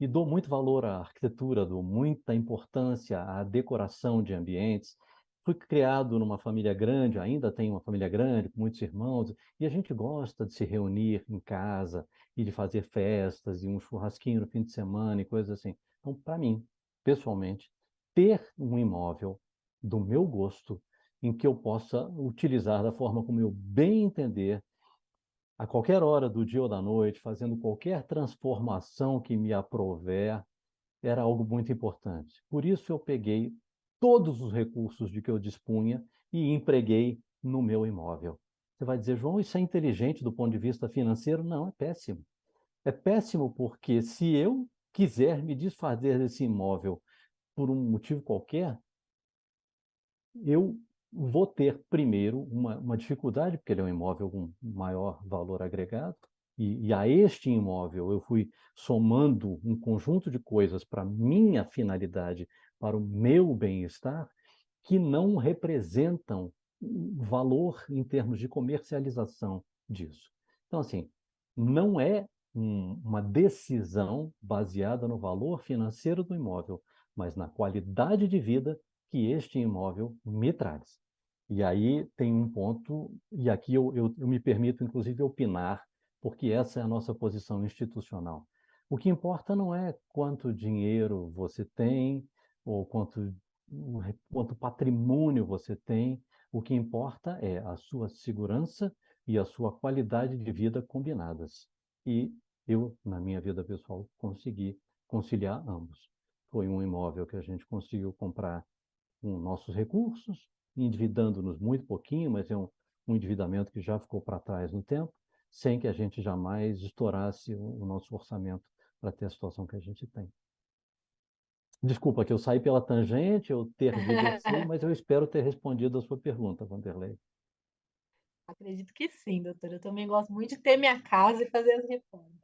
e dou muito valor à arquitetura, dou muita importância à decoração de ambientes. Fui criado numa família grande, ainda tenho uma família grande, com muitos irmãos, e a gente gosta de se reunir em casa e de fazer festas e um churrasquinho no fim de semana e coisas assim. Então, para mim, pessoalmente, ter um imóvel do meu gosto, em que eu possa utilizar da forma como eu bem entender, a qualquer hora do dia ou da noite, fazendo qualquer transformação que me aprouver, era algo muito importante. Por isso eu peguei todos os recursos de que eu dispunha e empreguei no meu imóvel. Você vai dizer, João, isso é inteligente do ponto de vista financeiro? Não, é péssimo. É péssimo porque se eu quiser me desfazer desse imóvel por um motivo qualquer, eu vou ter, primeiro, uma dificuldade, porque ele é um imóvel com maior valor agregado, e a este imóvel eu fui somando um conjunto de coisas para minha finalidade, para o meu bem-estar, que não representam valor em termos de comercialização disso. Então, assim, não é uma decisão baseada no valor financeiro do imóvel, mas na qualidade de vida que este imóvel me traz. E aí tem um ponto, e aqui eu me permito, inclusive, opinar, porque essa é a nossa posição institucional. O que importa não é quanto dinheiro você tem, ou quanto patrimônio você tem, o que importa é a sua segurança e a sua qualidade de vida combinadas. E eu, na minha vida pessoal, consegui conciliar ambos. Foi um imóvel que a gente conseguiu comprar com nossos recursos, endividando-nos muito pouquinho, mas é um endividamento que já ficou para trás no tempo, sem que a gente jamais estourasse o nosso orçamento para ter a situação que a gente tem. Desculpa que eu saí pela tangente, eu tergiversei, mas eu espero ter respondido a sua pergunta, Vanderlei. Acredito que sim, doutor. Eu também gosto muito de ter minha casa e fazer as reformas.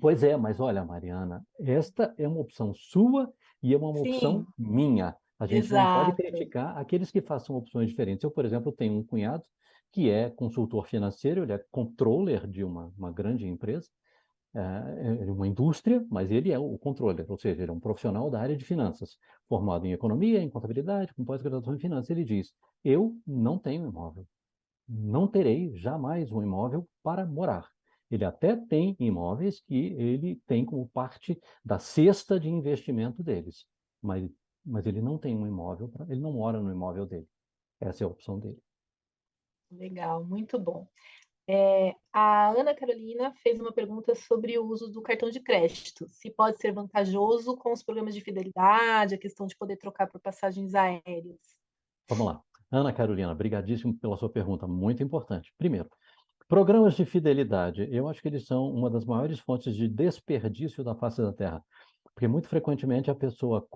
Pois é, mas olha, Mariana, esta é uma opção sua e é uma opção Sim, minha. A gente não pode exato. criticar aqueles que façam opções diferentes. Eu, por exemplo, tenho um cunhado que é consultor financeiro, ele é controller de uma grande empresa, é uma indústria, mas ele é o controller, ou seja, ele é um profissional da área de finanças, formado em economia, em contabilidade, com pós-graduação em finanças. Ele diz: eu não tenho imóvel, não terei jamais um imóvel para morar. Ele até tem imóveis que ele tem como parte da cesta de investimento deles, mas, mas ele não tem um imóvel, ele não mora no imóvel dele. Essa é a opção dele. Legal, muito bom. A Ana Carolina fez uma pergunta sobre o uso do cartão de crédito. Se pode ser vantajoso com os programas de fidelidade, a questão de poder trocar por passagens aéreas. Vamos lá. Ana Carolina, brigadíssimo pela sua pergunta, muito importante. Primeiro, programas de fidelidade, eu acho que eles são uma das maiores fontes de desperdício da face da Terra, porque muito frequentemente a pessoa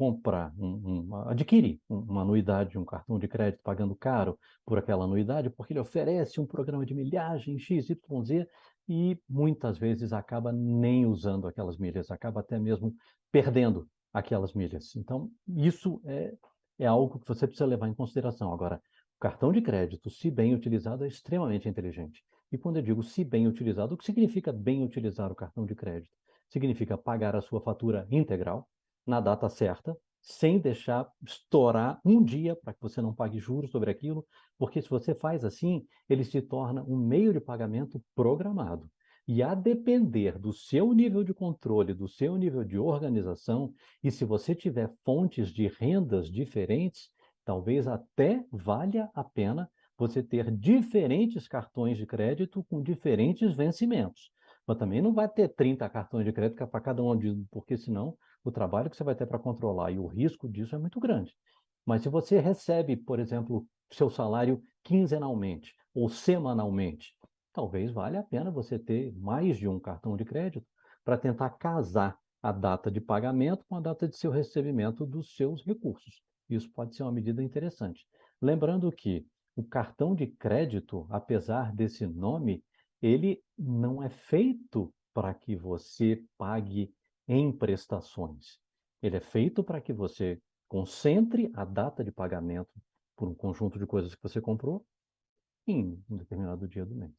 adquire uma anuidade de um cartão de crédito pagando caro por aquela anuidade, porque ele oferece um programa de milhagem X, Y, Z, e muitas vezes acaba nem usando aquelas milhas, acaba até mesmo perdendo aquelas milhas. Então, isso é algo que você precisa levar em consideração. Agora, o cartão de crédito, se bem utilizado, é extremamente inteligente. E quando eu digo se bem utilizado, o que significa bem utilizar o cartão de crédito? Significa pagar a sua fatura integral, na data certa, sem deixar estourar um dia para que você não pague juros sobre aquilo, porque se você faz assim, ele se torna um meio de pagamento programado. E a depender do seu nível de controle, do seu nível de organização, e se você tiver fontes de rendas diferentes, talvez até valha a pena você ter diferentes cartões de crédito com diferentes vencimentos. Mas também não vai ter 30 cartões de crédito para cada um, porque senão o trabalho que você vai ter para controlar e o risco disso é muito grande. Mas se você recebe, por exemplo, seu salário quinzenalmente ou semanalmente, talvez valha a pena você ter mais de um cartão de crédito para tentar casar a data de pagamento com a data de seu recebimento dos seus recursos. Isso pode ser uma medida interessante. Lembrando que o cartão de crédito, apesar desse nome, ele não é feito para que você pague em prestações. Ele é feito para que você concentre a data de pagamento por um conjunto de coisas que você comprou em um determinado dia do mês.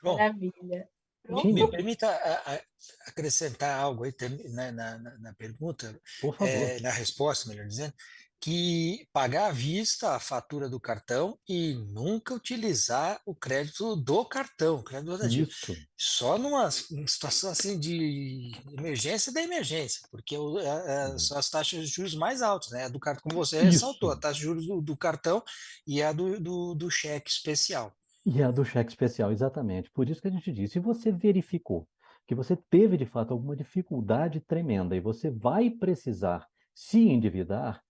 João, Maravilha. Sim, me Pronto? permita acrescentar algo aí na pergunta, por favor. na resposta, melhor dizendo, que pagar à vista a fatura do cartão e nunca utilizar o crédito do cartão, crédito rotativo. Isso, Só numa situação assim de emergência da emergência, porque são as taxas de juros mais altas, né? A do cartão, como você ressaltou, a isso. taxa de juros do cartão e a do cheque especial. E a do cheque especial, exatamente. Por isso que a gente disse, se você verificou que você teve, de fato, alguma dificuldade tremenda e você vai precisar se endividar,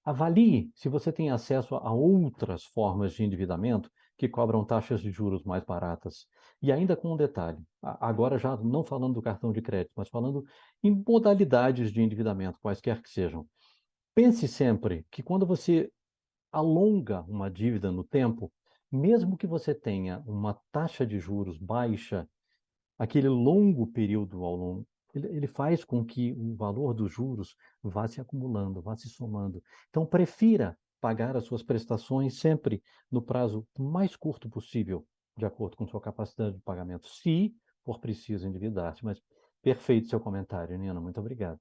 avalie se você tem acesso a outras formas de endividamento que cobram taxas de juros mais baratas. E ainda com um detalhe, agora já não falando do cartão de crédito, mas falando em modalidades de endividamento, quaisquer que sejam. Pense sempre que quando você alonga uma dívida no tempo, mesmo que você tenha uma taxa de juros baixa, aquele longo período ao longo, ele faz com que o valor dos juros vá se acumulando, vá se somando. Então, prefira pagar as suas prestações sempre no prazo mais curto possível, de acordo com sua capacidade de pagamento, se for preciso endividar-se. Mas perfeito seu comentário, Nina, muito obrigado.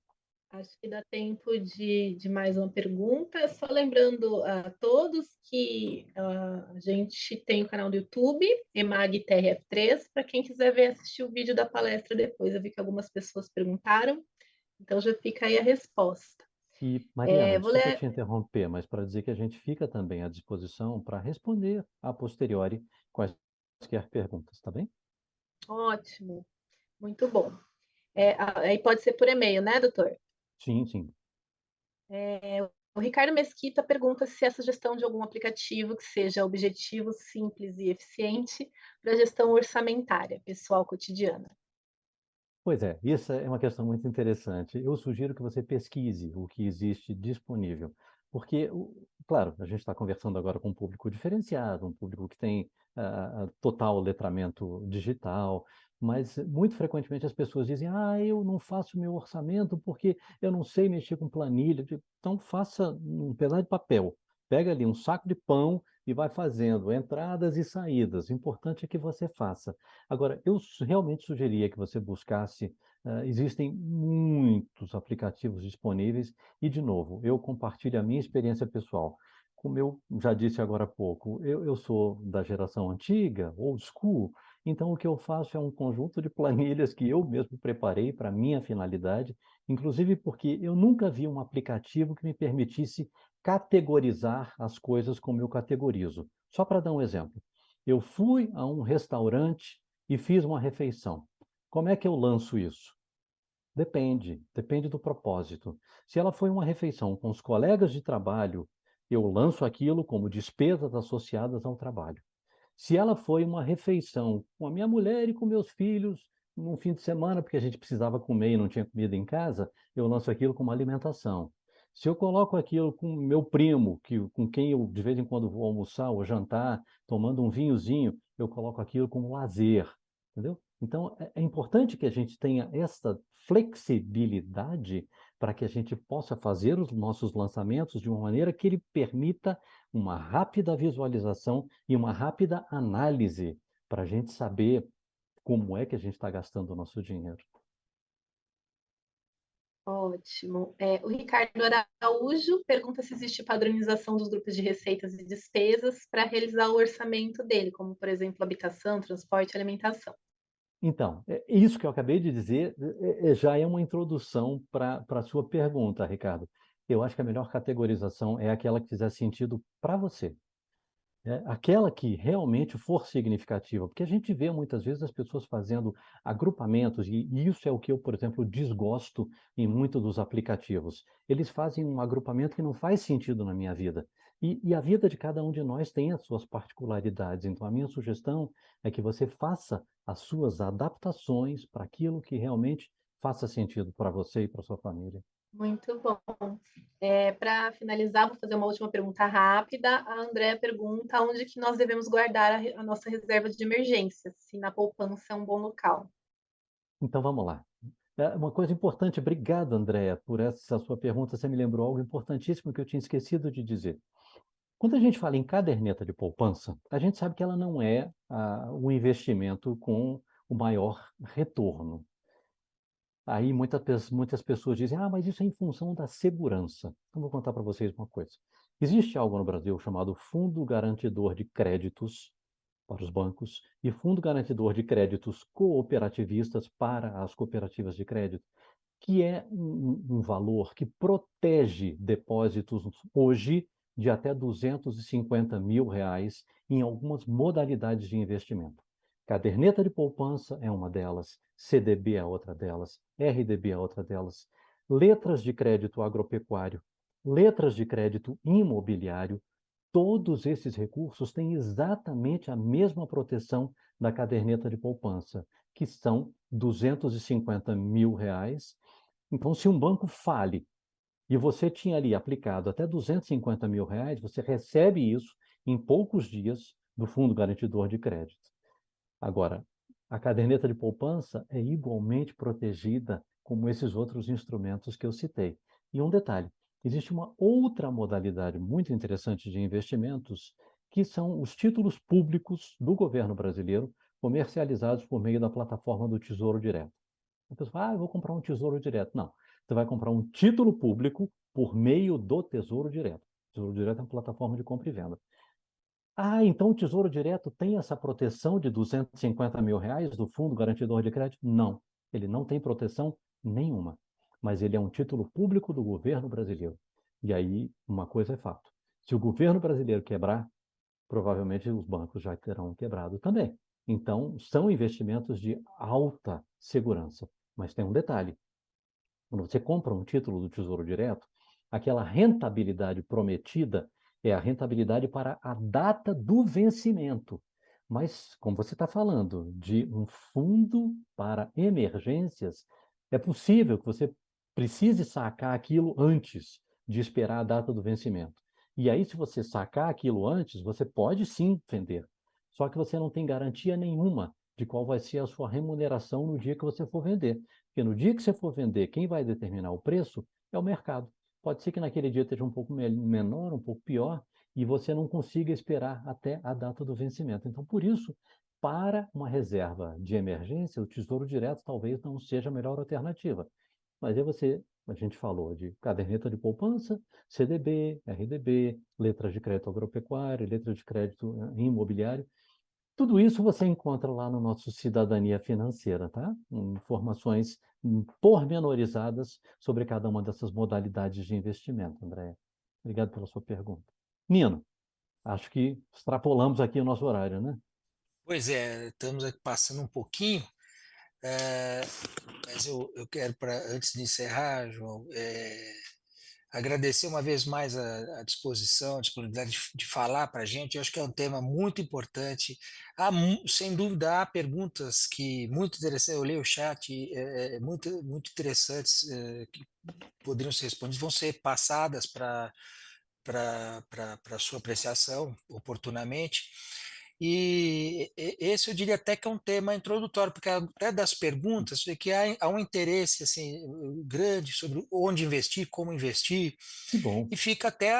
Acho que dá tempo de mais uma pergunta. Só lembrando a todos que a gente tem o canal do YouTube, EMAG TRF3, para quem quiser ver, assistir o vídeo da palestra depois. Eu vi que algumas pessoas perguntaram, então já fica aí a resposta. E, Mariana, Vou desculpa ler. te interromper, mas para dizer que a gente fica também à disposição para responder a posteriori quaisquer perguntas, tá bem? Ótimo, muito bom. Aí pode ser por e-mail, né, doutor? Sim, sim. O Ricardo Mesquita pergunta se a sugestão de algum aplicativo que seja objetivo, simples e eficiente para gestão orçamentária, pessoal cotidiana. Pois é, isso é uma questão muito interessante. Eu sugiro que você pesquise o que existe disponível, porque, claro, a gente está conversando agora com um público diferenciado, um público que tem total letramento digital, mas muito frequentemente as pessoas dizem: ah, eu não faço meu orçamento porque eu não sei mexer com planilha. Então, faça um pedaço de papel, pega ali um saco de pão e vai fazendo entradas e saídas. O importante é que você faça. Agora, eu realmente sugeria que você buscasse, existem muitos aplicativos disponíveis e, de novo, eu compartilho a minha experiência pessoal. Como eu já disse agora há pouco, eu sou da geração antiga, old school, então o que eu faço é um conjunto de planilhas que eu mesmo preparei para a minha finalidade, inclusive porque eu nunca vi um aplicativo que me permitisse categorizar as coisas como eu categorizo. Só para dar um exemplo. Eu fui a um restaurante e fiz uma refeição. Como é que eu lanço isso? Depende do propósito. Se ela foi uma refeição com os colegas de trabalho, eu lanço aquilo como despesas associadas ao trabalho. Se ela foi uma refeição com a minha mulher e com meus filhos num fim de semana, porque a gente precisava comer e não tinha comida em casa, eu lanço aquilo como alimentação. Se eu coloco aquilo com meu primo, com quem eu de vez em quando vou almoçar ou jantar, tomando um vinhozinho, eu coloco aquilo como lazer, entendeu? Então, é importante que a gente tenha essa flexibilidade para que a gente possa fazer os nossos lançamentos de uma maneira que ele permita uma rápida visualização e uma rápida análise para a gente saber como é que a gente está gastando o nosso dinheiro. Ótimo. O Ricardo Araújo pergunta se existe padronização dos grupos de receitas e despesas para realizar o orçamento dele, como, por exemplo, habitação, transporte e alimentação. Então, isso que eu acabei de dizer já é uma introdução para a sua pergunta, Ricardo. Eu acho que a melhor categorização é aquela que fizer sentido para você. Aquela que realmente for significativa, porque a gente vê muitas vezes as pessoas fazendo agrupamentos, e isso é o que eu, por exemplo, desgosto em muitos dos aplicativos. Eles fazem um agrupamento que não faz sentido na minha vida. E a vida de cada um de nós tem as suas particularidades. Então, a minha sugestão é que você faça as suas adaptações para aquilo que realmente faça sentido para você e para sua família. Muito bom. Para finalizar, vou fazer uma última pergunta rápida. A Andrea pergunta onde que nós devemos guardar a nossa reserva de emergência, se na poupança é um bom local. Então, vamos lá. Uma coisa importante, obrigado, Andréa, por essa sua pergunta. Você me lembrou algo importantíssimo que eu tinha esquecido de dizer. Quando a gente fala em caderneta de poupança, a gente sabe que ela não é o investimento com o maior retorno. Aí muitas pessoas dizem, mas isso é em função da segurança. Então, vou contar para vocês uma coisa. Existe algo no Brasil chamado Fundo Garantidor de Créditos para os bancos e Fundo Garantidor de Créditos Cooperativistas para as cooperativas de crédito, que é um valor que protege depósitos hoje de até R$ 250 mil em algumas modalidades de investimento. Caderneta de poupança é uma delas, CDB é outra delas, RDB é outra delas, letras de crédito agropecuário, letras de crédito imobiliário, todos esses recursos têm exatamente a mesma proteção da caderneta de poupança, que são R$ 250 mil. Então, se um banco fale e você tinha ali aplicado até R$ 250 mil, você recebe isso em poucos dias do Fundo Garantidor de Crédito. Agora, a caderneta de poupança é igualmente protegida como esses outros instrumentos que eu citei. E um detalhe, existe uma outra modalidade muito interessante de investimentos, que são os títulos públicos do governo brasileiro, comercializados por meio da plataforma do Tesouro Direto. A pessoa fala, eu vou comprar um Tesouro Direto. Não, você vai comprar um título público por meio do Tesouro Direto. O Tesouro Direto é uma plataforma de compra e venda. Então o Tesouro Direto tem essa proteção de R$ 250 mil do Fundo Garantidor de Crédito? Não, ele não tem proteção nenhuma, mas ele é um título público do governo brasileiro. E aí, uma coisa é fato, se o governo brasileiro quebrar, provavelmente os bancos já terão quebrado também. Então, são investimentos de alta segurança. Mas tem um detalhe, quando você compra um título do Tesouro Direto, aquela rentabilidade prometida é a rentabilidade para a data do vencimento. Mas, como você está falando de um fundo para emergências, é possível que você precise sacar aquilo antes de esperar a data do vencimento. E aí, se você sacar aquilo antes, você pode sim vender. Só que você não tem garantia nenhuma de qual vai ser a sua remuneração no dia que você for vender. Porque no dia que você for vender, quem vai determinar o preço é o mercado. Pode ser que naquele dia esteja um pouco menor, um pouco pior, e você não consiga esperar até a data do vencimento. Então, por isso, para uma reserva de emergência, o Tesouro Direto talvez não seja a melhor alternativa. Mas aí a gente falou de caderneta de poupança, CDB, RDB, letras de crédito agropecuário, letras de crédito imobiliário. Tudo isso você encontra lá no nosso Cidadania Financeira, tá? Informações pormenorizadas sobre cada uma dessas modalidades de investimento, André. Obrigado pela sua pergunta. Nino, acho que extrapolamos aqui o nosso horário, né? Pois é, estamos aqui passando um pouquinho, mas eu quero, antes de encerrar, João, agradecer uma vez mais a disposição, a disponibilidade de falar para a gente. Eu acho que é um tema muito importante. Sem dúvida, há perguntas que muito interessantes. Eu leio o chat, muito interessantes, que poderiam ser respondidas, vão ser passadas para sua apreciação oportunamente. E esse eu diria até que é um tema introdutório, porque até das perguntas vê que há um interesse assim grande sobre onde investir, como investir, Que bom. e fica até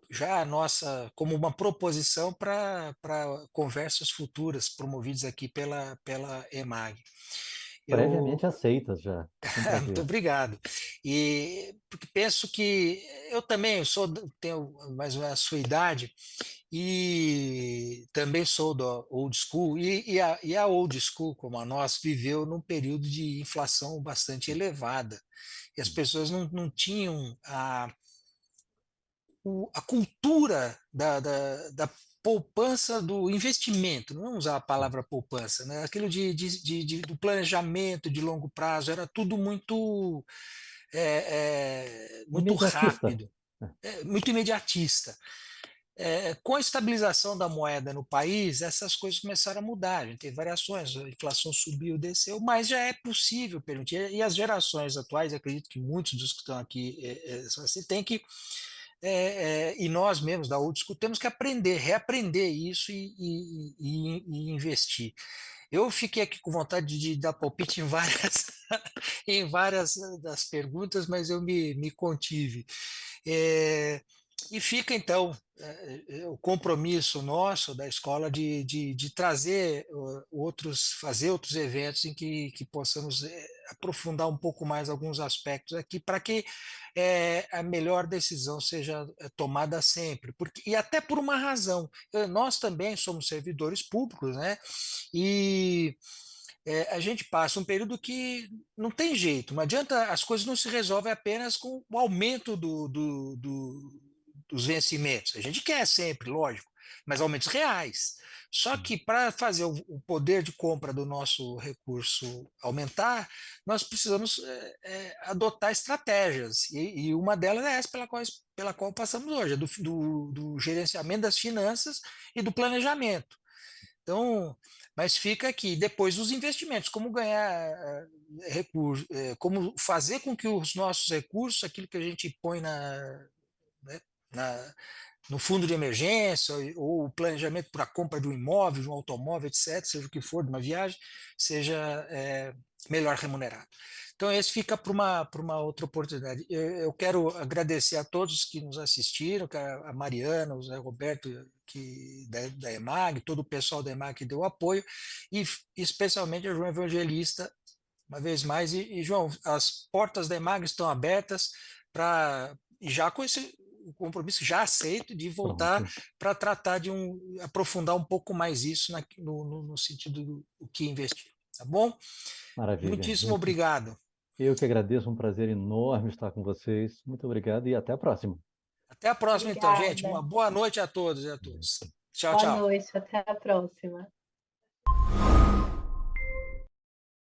já a nossa como uma proposição para conversas futuras promovidas aqui pela EMAG. Eu Previamente aceitas já. É um Muito prazer. obrigado. E porque penso que eu também tenho mais ou menos a sua idade e também sou do old school, e a old school, como a nossa, viveu num período de inflação bastante elevada. E as pessoas não tinham a cultura da poupança, do investimento, não vamos usar a palavra poupança, né? Aquilo do planejamento de longo prazo, era tudo muito Imediatista. rápido, muito imediatista. Com a estabilização da moeda no país, essas coisas começaram a mudar. A gente teve variações, a inflação subiu, desceu, mas já é possível permitir. E as gerações atuais, acredito que muitos dos que estão aqui são assim, tem que. E nós mesmos da Old School temos que aprender, reaprender isso e investir. Eu fiquei aqui com vontade de dar palpite em várias, em várias das perguntas, mas eu me contive. É, E fica, então, o compromisso nosso da escola de trazer fazer outros eventos em que possamos aprofundar um pouco mais alguns aspectos aqui, para que a melhor decisão seja tomada sempre. E até por uma razão, nós também somos servidores públicos, né? E a gente passa um período que não tem jeito, não adianta, as coisas não se resolvem apenas com o aumento dos vencimentos. A gente quer sempre, lógico, mas aumentos reais. Só que para fazer o poder de compra do nosso recurso aumentar, nós precisamos adotar estratégias, e uma delas é essa pela qual passamos hoje, do gerenciamento das finanças e do planejamento. Então, mas fica aqui, depois os investimentos, como ganhar recursos, como fazer com que os nossos recursos, aquilo que a gente põe né, na, no fundo de emergência, ou o planejamento para a compra de um imóvel, de um automóvel, etc., seja o que for, de uma viagem, seja melhor remunerado. Então, esse fica para uma outra oportunidade. Eu quero agradecer a todos que nos assistiram, a Mariana, o Zé Roberto, da EMAG, todo o pessoal da EMAG que deu apoio, e especialmente a João Evangelista, uma vez mais. E João, as portas da EMAG estão abertas para, já com o compromisso já aceito de voltar para tratar de aprofundar um pouco mais isso no sentido do que investir. Tá bom? Maravilha. Muitíssimo obrigado. Eu que agradeço, um prazer enorme estar com vocês. Muito obrigado e até a próxima. Até a próxima, Obrigada. então, gente. Uma boa noite a todos e a todas. Tchau, Boa tchau. noite, até a próxima.